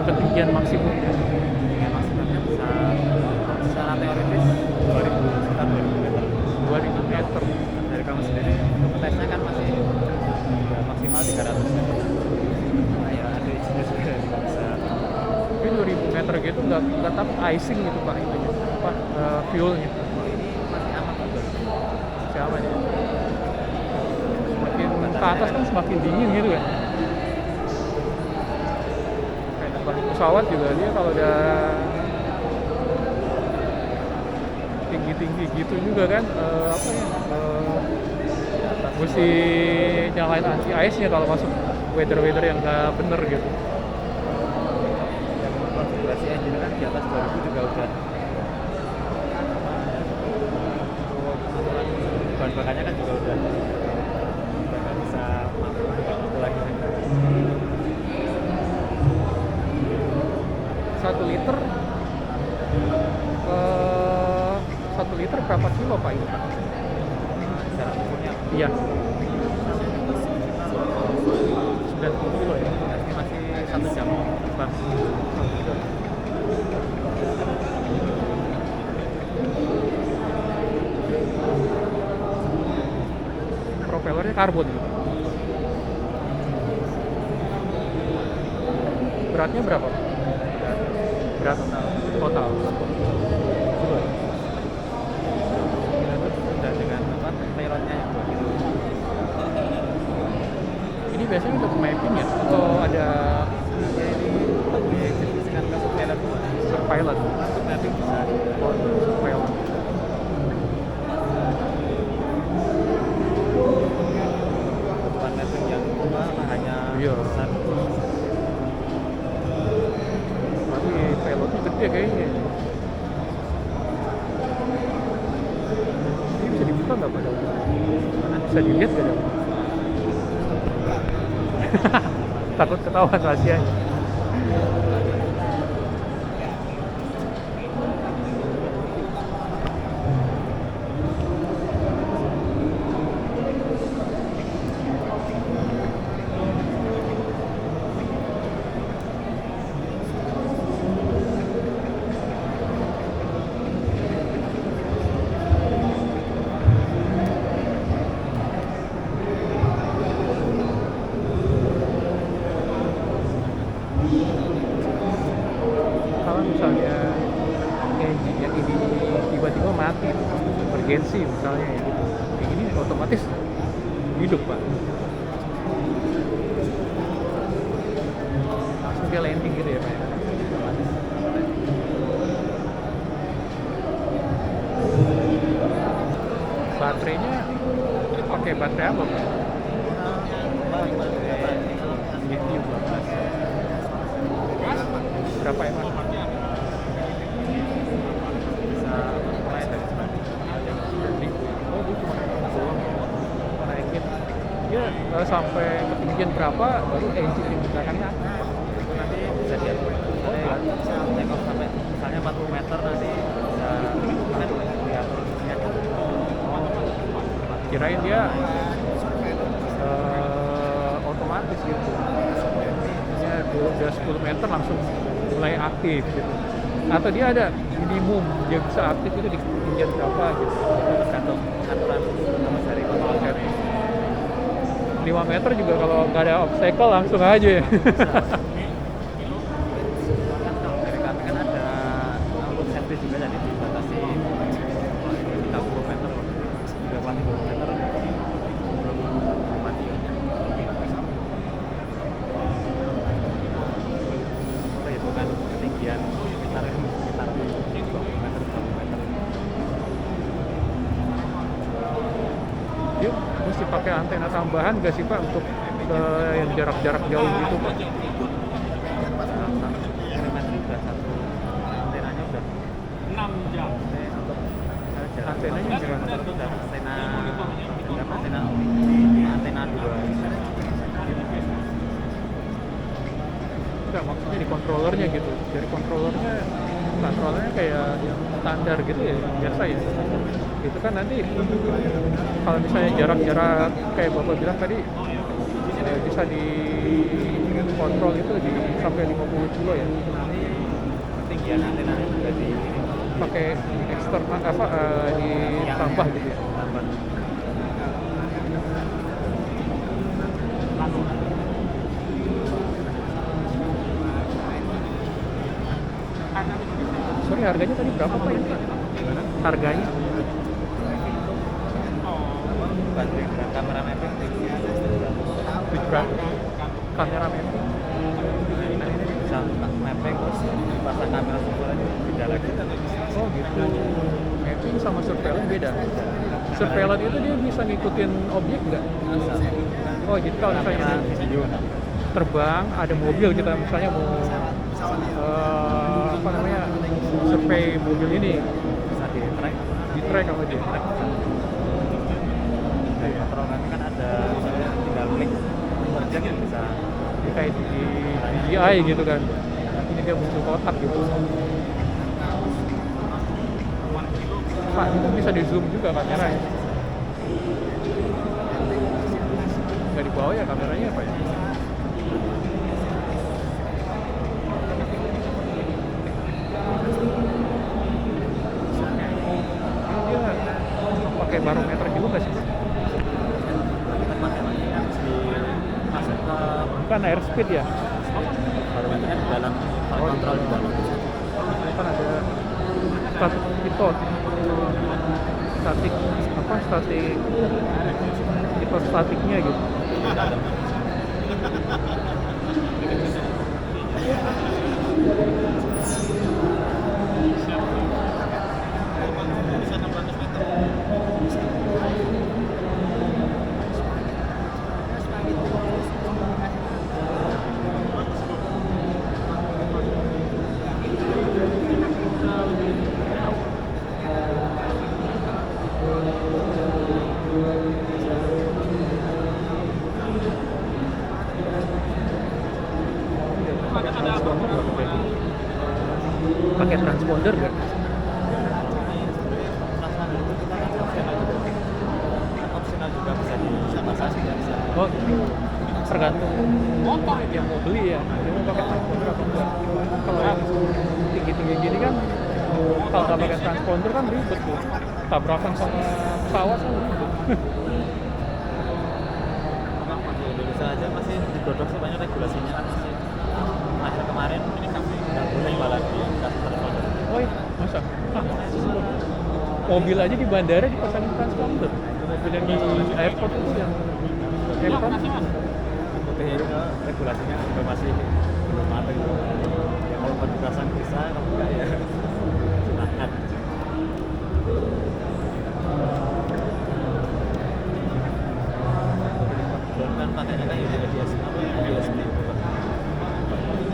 Ketinggian maksimum Ya, maksimalnya secara teoritis 2000 sekitar 2000 meter. 2000 meter. Dari kamu sendiri untuk tesnya kan masih ya, maksimal 300 meter. Nah, ya ada isinya juga tidak bisa. Tapi 2000 meter gitu nggak tap icing gitu Pak itunya, apa fuelnya? Ini masih aman Pak. Siapa ya? Semakin ke atas kan semakin dingin gitu kan. Kayak terbang pesawat juga dia kalau udah tinggi-tinggi gitu juga kan apa ya? Mesti nyalain anti ice-nya kalau masuk weather yang nggak bener gitu. Yang konfigurasi engine kan di atas 2000 juga udah bahan bakarnya kan juga udah nggak bisa mampu itu lagi. 1 liter 1 liter berapa kilo Pak itu Pak? Cara ukurnya Iya, 90 kilo ya. ini masih 1 jam terbang. Propellernya karbon gitu. Beratnya berapa? Berat total. Dan dengan apa payloadnya yang 2 kilo. Ini biasanya untuk mapping ya atau ada Ya, ini dieksekusikan ke pilot pilot? untuk mapping bisa Pilot. bukan mapping yang apa hanya Iya. besar. Tapi pilotnya gede kayaknya. Ini bisa dibuka nggak Pak? Bisa dilihat nggak? Dok? Takut ketahuan rahasianya. kalau misalnya engine yang ini tiba-tiba mati, emergency misalnya ya gitu, yang ini otomatis hidup Pak. Langsung dia landing gitu ya Pak ya. Baterainya pakai baterai apa Pak? Lithium berapa ya Mas? Bisa mulai dari 9.000. Oh itu cuma doang naikin. Dia sampai ketinggian berapa baru engine di belakangnya Itu nanti bisa lihat. Take off sampai misalnya 40 meter nanti bisa lihat turunnya. kirain dia otomatis gitu. Dia udah 10 meter langsung mulai aktif gitu. Atau dia ada minimum dia bisa aktif itu di ketinggian berapa gitu. Tergantung aturan dari kontrol service. 5 meter juga kalau nggak ada obstacle langsung aja ya. Dari kami kan ada untuk service juga, jadi dibatasi 30 meter, 30 meter belum mati. Itu kan ketinggian sekitar 20 meter. Dia mesti pakai antena tambahan nggak sih Pak untuk yang jarak-jarak jauh gitu Pak? Telemetri udah satu, antenanya udah 6 jam. Antenanya gimana? Itu udah antena 2. Enggak, maksudnya di controllernya gitu. Dari controllernya kayak yang standar gitu ya, biasa ya. Itu kan nanti kalau misalnya jarak-jarak kayak Bapak bilang tadi bisa dikontrol itu di sampai 50 kilo ya. Ketinggian antena juga Pakai eksternal ditambah gitu ya. tambah. Sorry, harganya tadi berapa Pak ini? Harganya? Baterai dengan kamera mapping 700. Kamera mapping. nah ini bisa mapping terus pasang kamera semua aja beda lagi. Oh gitu. Mapping sama surveillance beda. Surveillance itu dia bisa ngikutin objek nggak? Oh gitu, kalau misalnya video terbang ada mobil kita misalnya mau apa namanya survei mobil ini bisa di track sama dia. dari kontrol kami kan ada misalnya tinggal klik objek yang bisa Kayak di DJI gitu kan, nanti dia muncul kotak gitu. Pak, itu bisa di zoom juga kameranya. Nggak di bawah ya kameranya Pak ya? Dia pakai barometer juga nggak sih? kita pakai lagi harus masuk ke Bukan airspeed ya? barometernya di dalam kontrol di dalam. Kan ada static pitot, statik pitot statiknya gitu. Pakai transponder nggak? Opsional juga bisa dipasang bisa. Oh, tergantung motor yang mau beli ya. Dia mau pakai transponder atau enggak? Kalau yang tinggi-tinggi gini kan, kalau nggak pakai transponder kan ribet tuh. Tabrakan sama pesawat kan ribet. Di Indonesia aja masih digodok sih banyak regulasinya kan masih akhir kemarin ini kami nggak boleh balap di mobil aja di bandara dipasangin transponder. Mobil yang di airport itu yang airport Oke, itu regulasinya juga masih belum ada gitu. Ya kalau penugasan bisa, kalau enggak ya silahkan. Drone kan pakainya kan USD.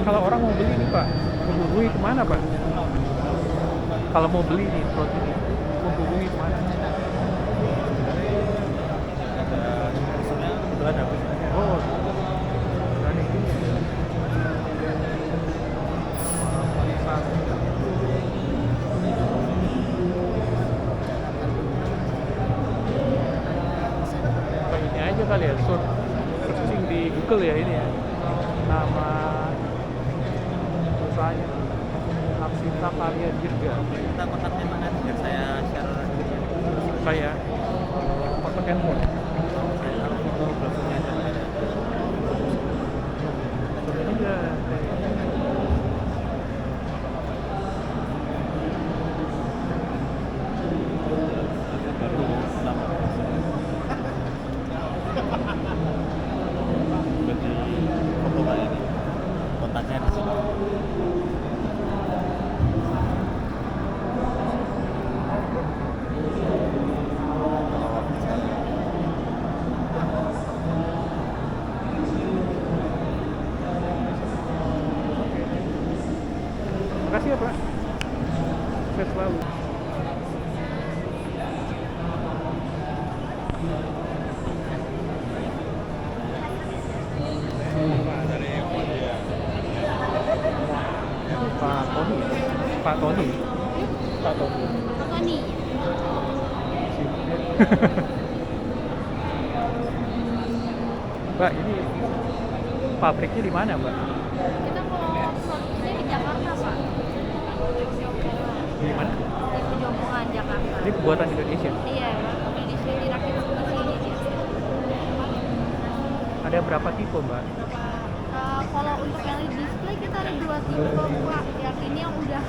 kalau orang mau beli nih Pak, menghubungi kemana Pak? Kalau mau beli nih drone ini, menghubungi kemana? Ada usulnya kebetulan habis. Oh, berani. Oh, ini aja kali ya, searching di Google ya ini ya, nama perusahaannya Aksita Karya Dirga. Kita kontaknya mana biar saya share Saya kontak handphone. saya foto brosurnya aja Mas. Iya. Baru lama. Berarti foto Pak ini kontaknya di sini. Makasih ya Pak. Sukses selalu. Pak Tony. Pak Tony. Pak Tony. Tony. Mbak, ini pabriknya di mana, Mbak? Kita kalau produksinya di Jakarta, Pak. Di mana? Di Pejompongan, Jakarta. Ini buatan Indonesia. Iya, Indonesia dirakit di sini dia. Ada berapa tipe, Mbak? Kalau untuk yang display kita ada 2 tipe, Pak. Yang ini yang udah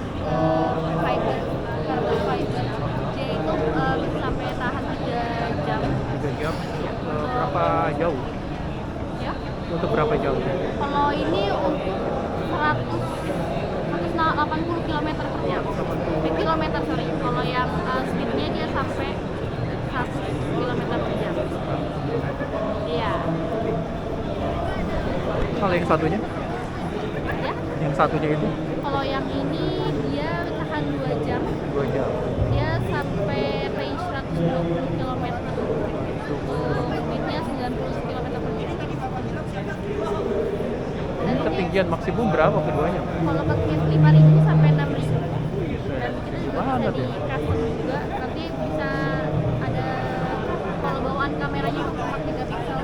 fiber, carbon fiber. Dia itu bisa sampai tahan 3 jam. 3 jam. Berapa jauh? Ya. Untuk berapa jauh? Kalau ini untuk 180 km per jam. Kilometer, sorry. Kalau yang speednya dia sampai 100 km per jam. Iya. Kalau yang satunya? Ya. Yang satunya itu Kalau yang ini dia tahan 2 jam. 2 jam. Dia sampai range 120 km. Speednya 90 km per jam. Ini ketinggian maksimum berapa keduanya? Kalau pakai 5.000 sampai 6.000. Dan kita juga Banget bisa ya. di custom juga. Nanti bisa ada kalau bawaan kameranya 4 megapiksel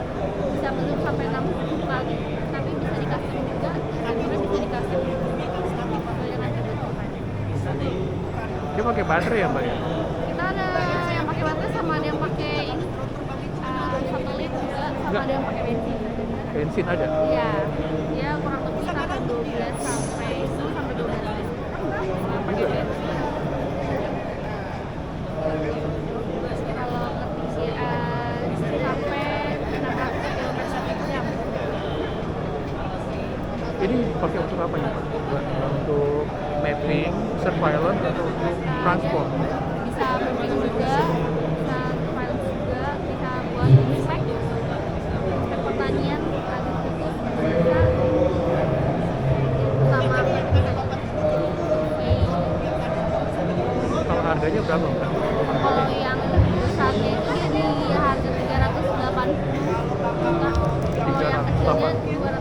bisa zoom sampai 60 kali. Tapi bisa di custom juga. Kamera bisa di custom sesuai dengan kebutuhan. Dia pakai baterai ya, Mbak ya? Kita ada yang pakai baterai sama ada yang pakai ini satelit juga sama Enggak. ada yang pakai bensin. Bensin ada. Iya, dia kurang lebih sampai 12 sampai 12 pakai bensin. Kalau ketinggian sampai 600 km per jam. Ini pakai untuk apa ya, Pak? Untuk mapping, surveillance, atau untuk transport? Bisa mapping juga, bisa surveillance juga, bisa buat inspek pertanian, agrikultur, bisa sama Kalau harganya berapa, Mbak? kalau yang besarnya itu dia di harga 380 juta. Kalau yang kecilnya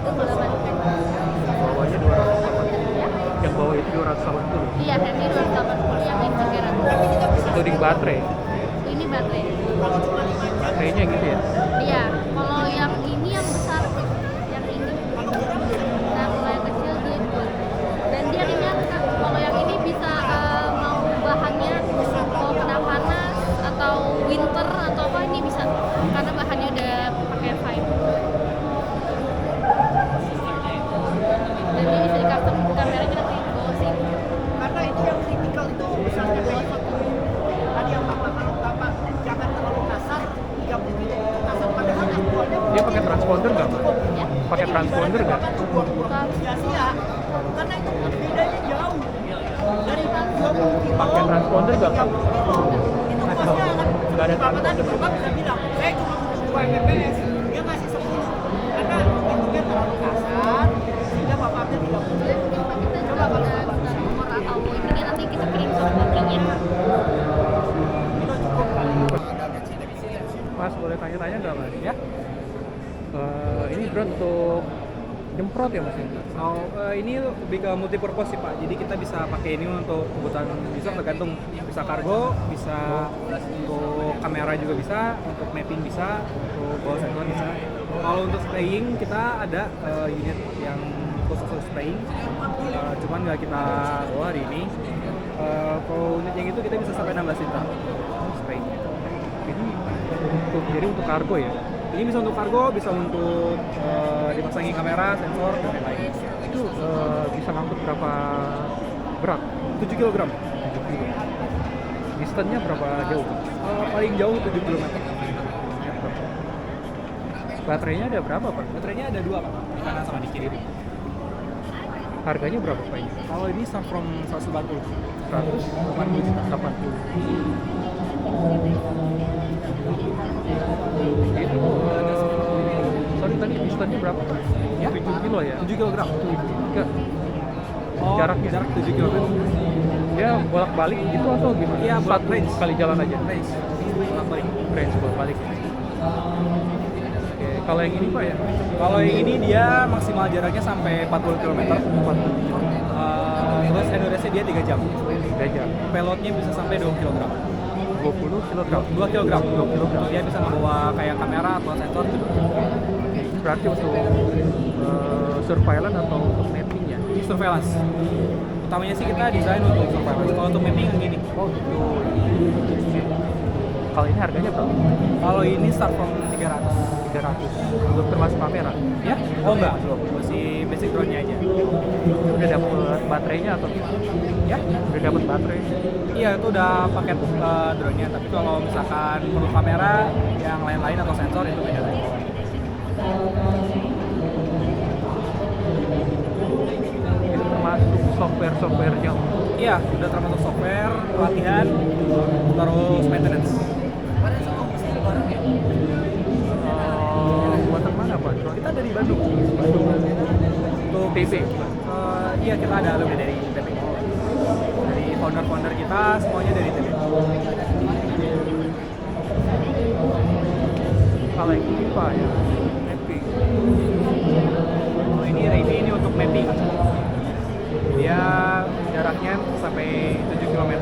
280. Bawahnya 280. Ya? Yang bawah itu 280. Iya, yang ini 280, yang ini 300. Including baterai. Ini baterai. Baterainya gitu ya? Iya, kalau yang ini yang besar, yang ini. Nah, kalau yang kecil dia buat. Dan dia ringan, Kak. Kalau yang ini bisa mau bahannya mau kena panas atau winter atau apa ini bisa, karena bahannya udah pakai fiber. Dan dia bisa di custom kameranya nanti di bawah sini. Karena itu yang tipikal itu besarnya kayak gitu. Tadi yang karena itu bedanya jauh dari 20 kilo. Pakai transponder nggak Pak? Itu bosnya akan Nggak ada Bapak tadi transponder. Bapak bisa bilang saya cuma butuh 2 Mbps, dia masih 10 karena hitungnya terlalu kasar sehingga Bapak ambil 30. Coba kalau Bapak nomor atau ini nanti kita kirim soft copy-nya. itu cukup kali. Mas boleh tanya-tanya nggak Mas? Ya. Ini drone untuk nyemprot ya Mas? Oh, ini lebih ke multipurpose sih Pak. Jadi kita bisa pakai ini untuk kebutuhan bisa tergantung, bisa kargo, bisa untuk kamera juga bisa, untuk mapping bisa, untuk bawa sensor bisa. Kalau untuk spraying kita ada unit yang khusus untuk spraying, cuman nggak kita bawa hari ini. Kalau unit yang itu kita bisa sampai 16 liter spraying. Jadi untuk kargo ya? Ini bisa untuk kargo, bisa untuk dipasangi kamera, sensor, dan lain-lain. Itu bisa ngangkut berapa berat? 7 kg. 7 kilo. Distance-nya berapa jauh? Paling jauh 7 km. Baterainya ada berapa Pak? Baterainya ada 2 Pak, di kanan sama di kiri. Harganya berapa Pak ini? Kalau ini start from 180. 180 juta. 80. Itu sorry tadi distance-nya berapa Pak? Ya? 7 kilo ya? 7 kg. Enggak. Oh, Jaraknya? jarak 7 km. Dia bolak-balik gitu atau gimana? Iya, bolak Satu range. kali jalan aja? Range. Bolak-balik. Range bolak-balik. Oke, kalau yang ini Pak ya? Kalau yang ini dia maksimal jaraknya sampai 40 km. 40 Terus endurance dia 3 jam. 3 jam. Payloadnya bisa sampai 2 kg. 20 kg. 2 kg. Dia bisa membawa kayak kamera atau sensor gitu. Berarti untuk surveillance atau untuk mapping ya? Ini surveillance. Utamanya sih kita desain untuk surveillance. Kalau untuk mapping yang gini. Oh gitu. Kalau ini harganya berapa? Kalau ini start from 300. 300. Untuk termasuk kamera? Ya? Oh enggak, belum. Masih basic drone-nya aja. Udah dapat baterainya atau gimana? Ya? Udah dapat baterai? Iya, itu udah paket drone-nya. Tapi kalau misalkan perlu kamera yang lain-lain atau sensor itu beda lagi. Itu termasuk software-softwarenya? Iya, udah termasuk software, pelatihan, terus maintenance. Buatan mana Pak? Kita dari Bandung. Untuk TB? iya, kita ada alumni dari TB. Dari founder-founder kita semuanya dari TB. Kalau yang ini Pak ya? Mapping. Ini untuk mapping. Dia jaraknya sampai 7 km.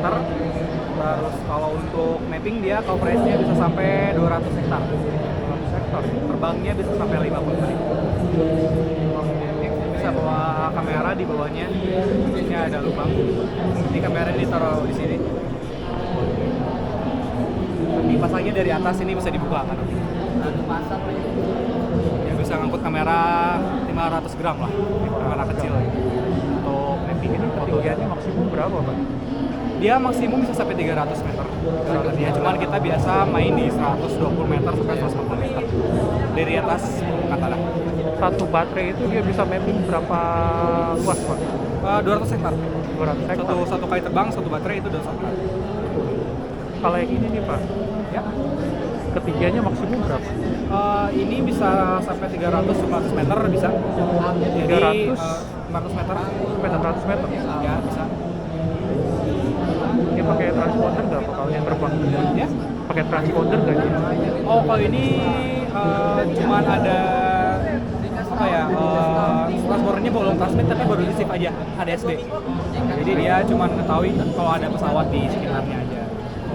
Terus kalau untuk mapping dia coverage-nya bisa sampai 200 hektar. 200 hektar. Terbangnya bisa sampai 50 menit. Bisa bawa kamera di bawahnya. Ini ada lubang. Ini kamera ditaruh di sini. Dipasangnya dari atas, ini bisa dibuka kan. Ya bisa ngangkut kamera 500 gram lah. Kamera kecil. Untuk mapping ini Ketinggiannya maksimum berapa Pak? dia maksimum bisa sampai 300 meter. Dia cuman kita biasa main di 120 meter sampai 140 meter dari atas permukaan tanah. Satu baterai itu dia bisa mapping berapa luas Pak? 200 hektar. 200 hektar. Satu kali terbang satu baterai itu 200 hektar. Kalau yang ini nih Pak, Ya. ketinggiannya maksimum berapa? Ini bisa sampai 300-400 meter bisa. Jadi 300? 400 meter. Sampai 600 meter? Ya bisa. Dia pakai transponder nggak Pak kalau yang terbang? Ya. Pakai transponder nggak dia? Oh, kalau ini cuman ada apa ya? Transporternya belum transmit tapi baru receive aja, ADSB. Jadi dia cuman ketahui kalau ada pesawat di sekitarnya aja.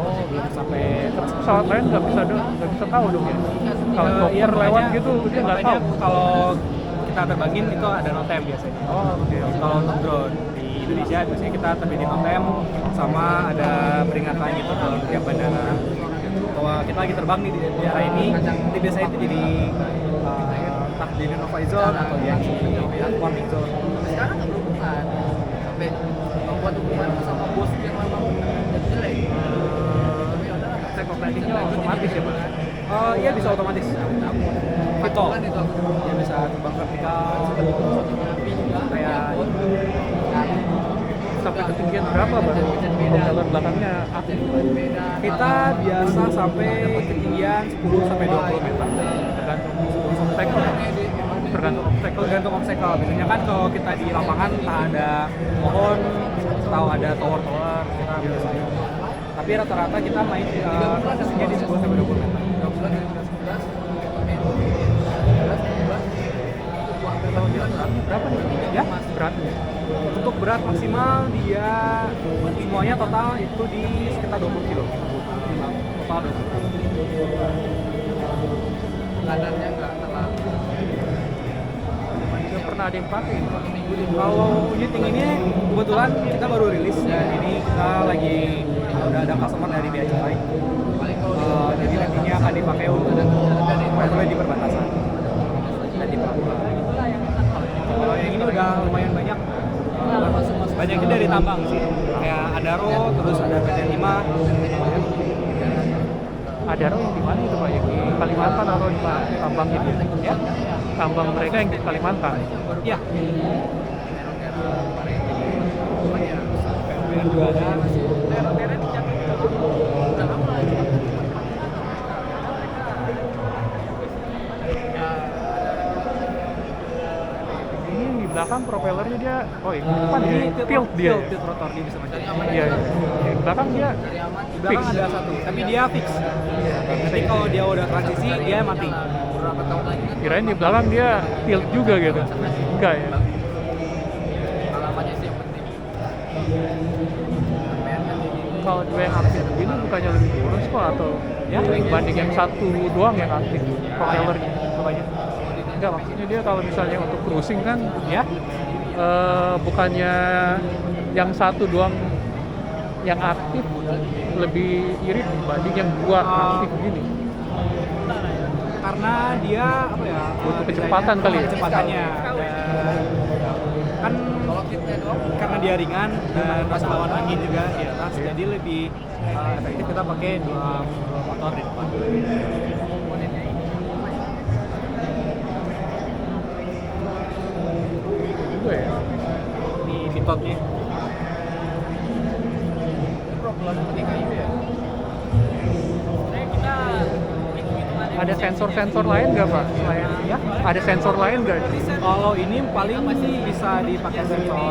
Oh, belum sampai Terus pesawat lain nggak bisa tahu dong ya? Kalau iya, chopper lewat makanya- gitu dia nggak makanya tahu. Kalau kita terbangin itu ada notem biasanya. Oh oke. Kalau untuk drone di Indonesia biasanya kita terbitin notem sama ada peringatan gitu kalau tiap bandara. Bahwa kita lagi terbang di daerah ini, nanti biasanya itu jadi entah di no-fly zone atau ya warning zone. Sekarang nggak berhubungan sampai membuat hubungan sama bos yang memang jadi jelek. Take off landingnya otomatis ya Pak? Iya bisa otomatis. Vitol. Dia bisa terbang vertikal, kayak sampai ketinggian berapa baru propeller belakangnya aktif? Kita biasa sampai ketinggian 10 sampai 20 meter. Tergantung obstacle. Tergantung obstacle. Biasanya kan kalau kita di lapangan tak ada pohon atau ada tower-tower kita biasanya. Tapi rata-rata kita main posisinya di 10 sampai 20 meter. Berapa nih? Ya, Beratnya? untuk berat maksimal dia semuanya total itu di sekitar 20 kilo. Total 20 kilo. Kadarnya nggak terlalu. Nggak pernah ada yang pakai ini, Pak. Kalau unit ini kebetulan kita baru rilis dan ini kita lagi udah ada customer dari Bea Cukai. Jadi nantinya akan dipakai untuk patroli di perbatasan dan di pelabuhan. Kalau yang ini udah lumayan banyak. Banyaknya dari tambang sih. Kayak Adaro, terus ada PT5. Adaro yang di mana itu Pak? Yang di Kalimantan atau di mana? Tambang itu? Ya? Tambang mereka yang di Kalimantan. Iya. PUBR juga ada. Ini yang di belakang propellernya dia, oh ini depan ini tilt dia. Tilt rotor dia bisa macam. Iya, iya. Di belakang dia Di belakang ada satu, tapi dia fix. Tapi kalau dia udah transisi dia mati. kirain di belakang dia tilt juga gitu. Enggak ya. Kalau dua yang aktif begini bukannya lebih kurus kok atau ya dibanding yang satu doang yang aktif propellernya? Enggak, maksudnya dia kalau misalnya untuk cruising kan Ya, bukannya yang satu doang yang aktif lebih irit dibanding yang dua aktif gini. karena dia apa ya? Butuh kecepatan kali ya? Kecepatannya. Kan karena dia ringan dan pas lawan angin juga di atas, jadi lebih efektif kita pakai dua motor di depan. Juga ya. Di pitotnya. Ada sensor-sensor lain nggak Pak? Selain ya? Ada sensor lain nggak? Kalau ini paling masih bisa dipakai sensor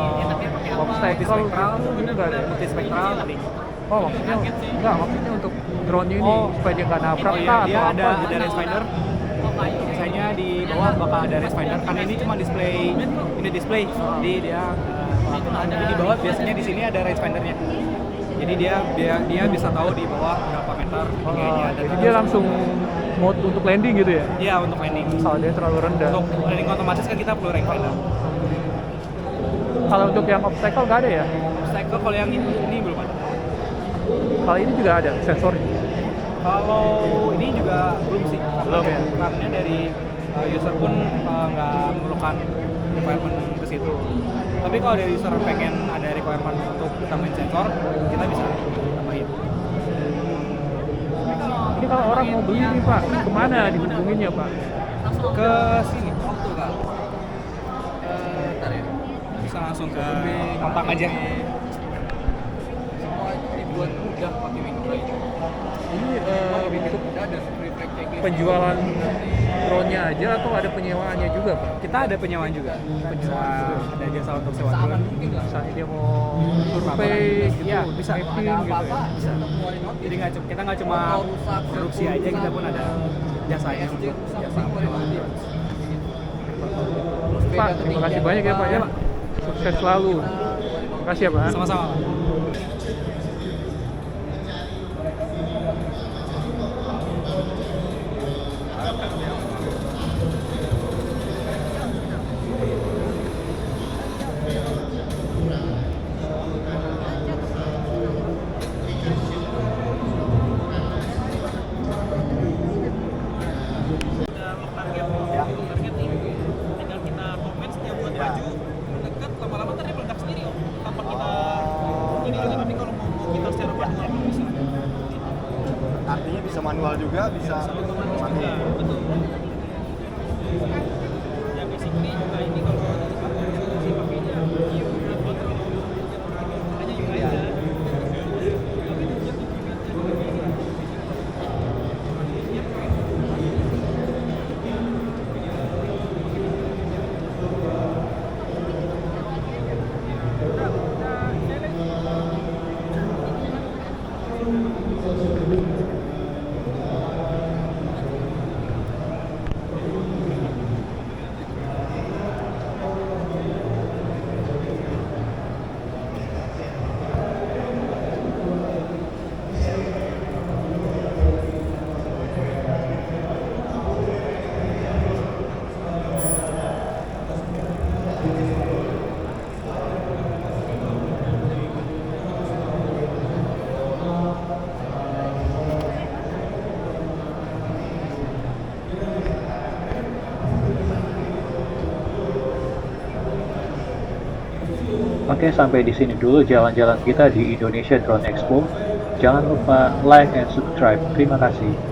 multispektral, Enggak ada. multispektral tadi. Oh maksudnya enggak, maksudnya untuk drone ini supaya dia nggak nabrak Oh kah iya, dia atau ada apa? range finder. Biasanya di bawah bakal ada range finder karena ini cuma display, jadi dia jadi di bawah biasanya di sini ada range findernya. Jadi dia bisa tahu di bawah berapa meter tingginya. Jadi dia langsung mode untuk landing gitu ya? Iya, untuk landing. Kalau dia terlalu rendah. Untuk landing otomatis kan kita perlu range finder. Kalau untuk yang obstacle nggak ada ya? Obstacle kalau yang ini belum ada. Kalau ini juga ada sensornya. Kalau ini juga belum sih. Belum ya? Karena dari user pun nggak memerlukan requirement ke situ. Tapi kalau dari user pengen ada requirement untuk tambahin sensor, kita bisa tambahin. Ini kalau orang mau beli nih Pak, kemana dihubunginnya Pak? Ke sini. Bisa langsung ke kontak aja. Ini untuk penjualan drone-nya aja atau ada penyewaannya juga Pak? Kita ada penyewaan juga. Ada jasa untuk sewa drone. Misalnya dia mau survei gitu, Ya, bisa. mapping gitu ya? Bisa. Jadi kita nggak cuma produksi aja, kita pun ada jasanya untuk jasa penyewaan drone. Pak, terima kasih banyak ya Pak ya. Sukses selalu. Terima kasih ya Pak. Sama-sama. Artinya bisa manual juga, bisa mati. Oke, sampai di sini dulu jalan-jalan kita di Indonesia Drone Expo. Jangan lupa like and subscribe. Terima kasih.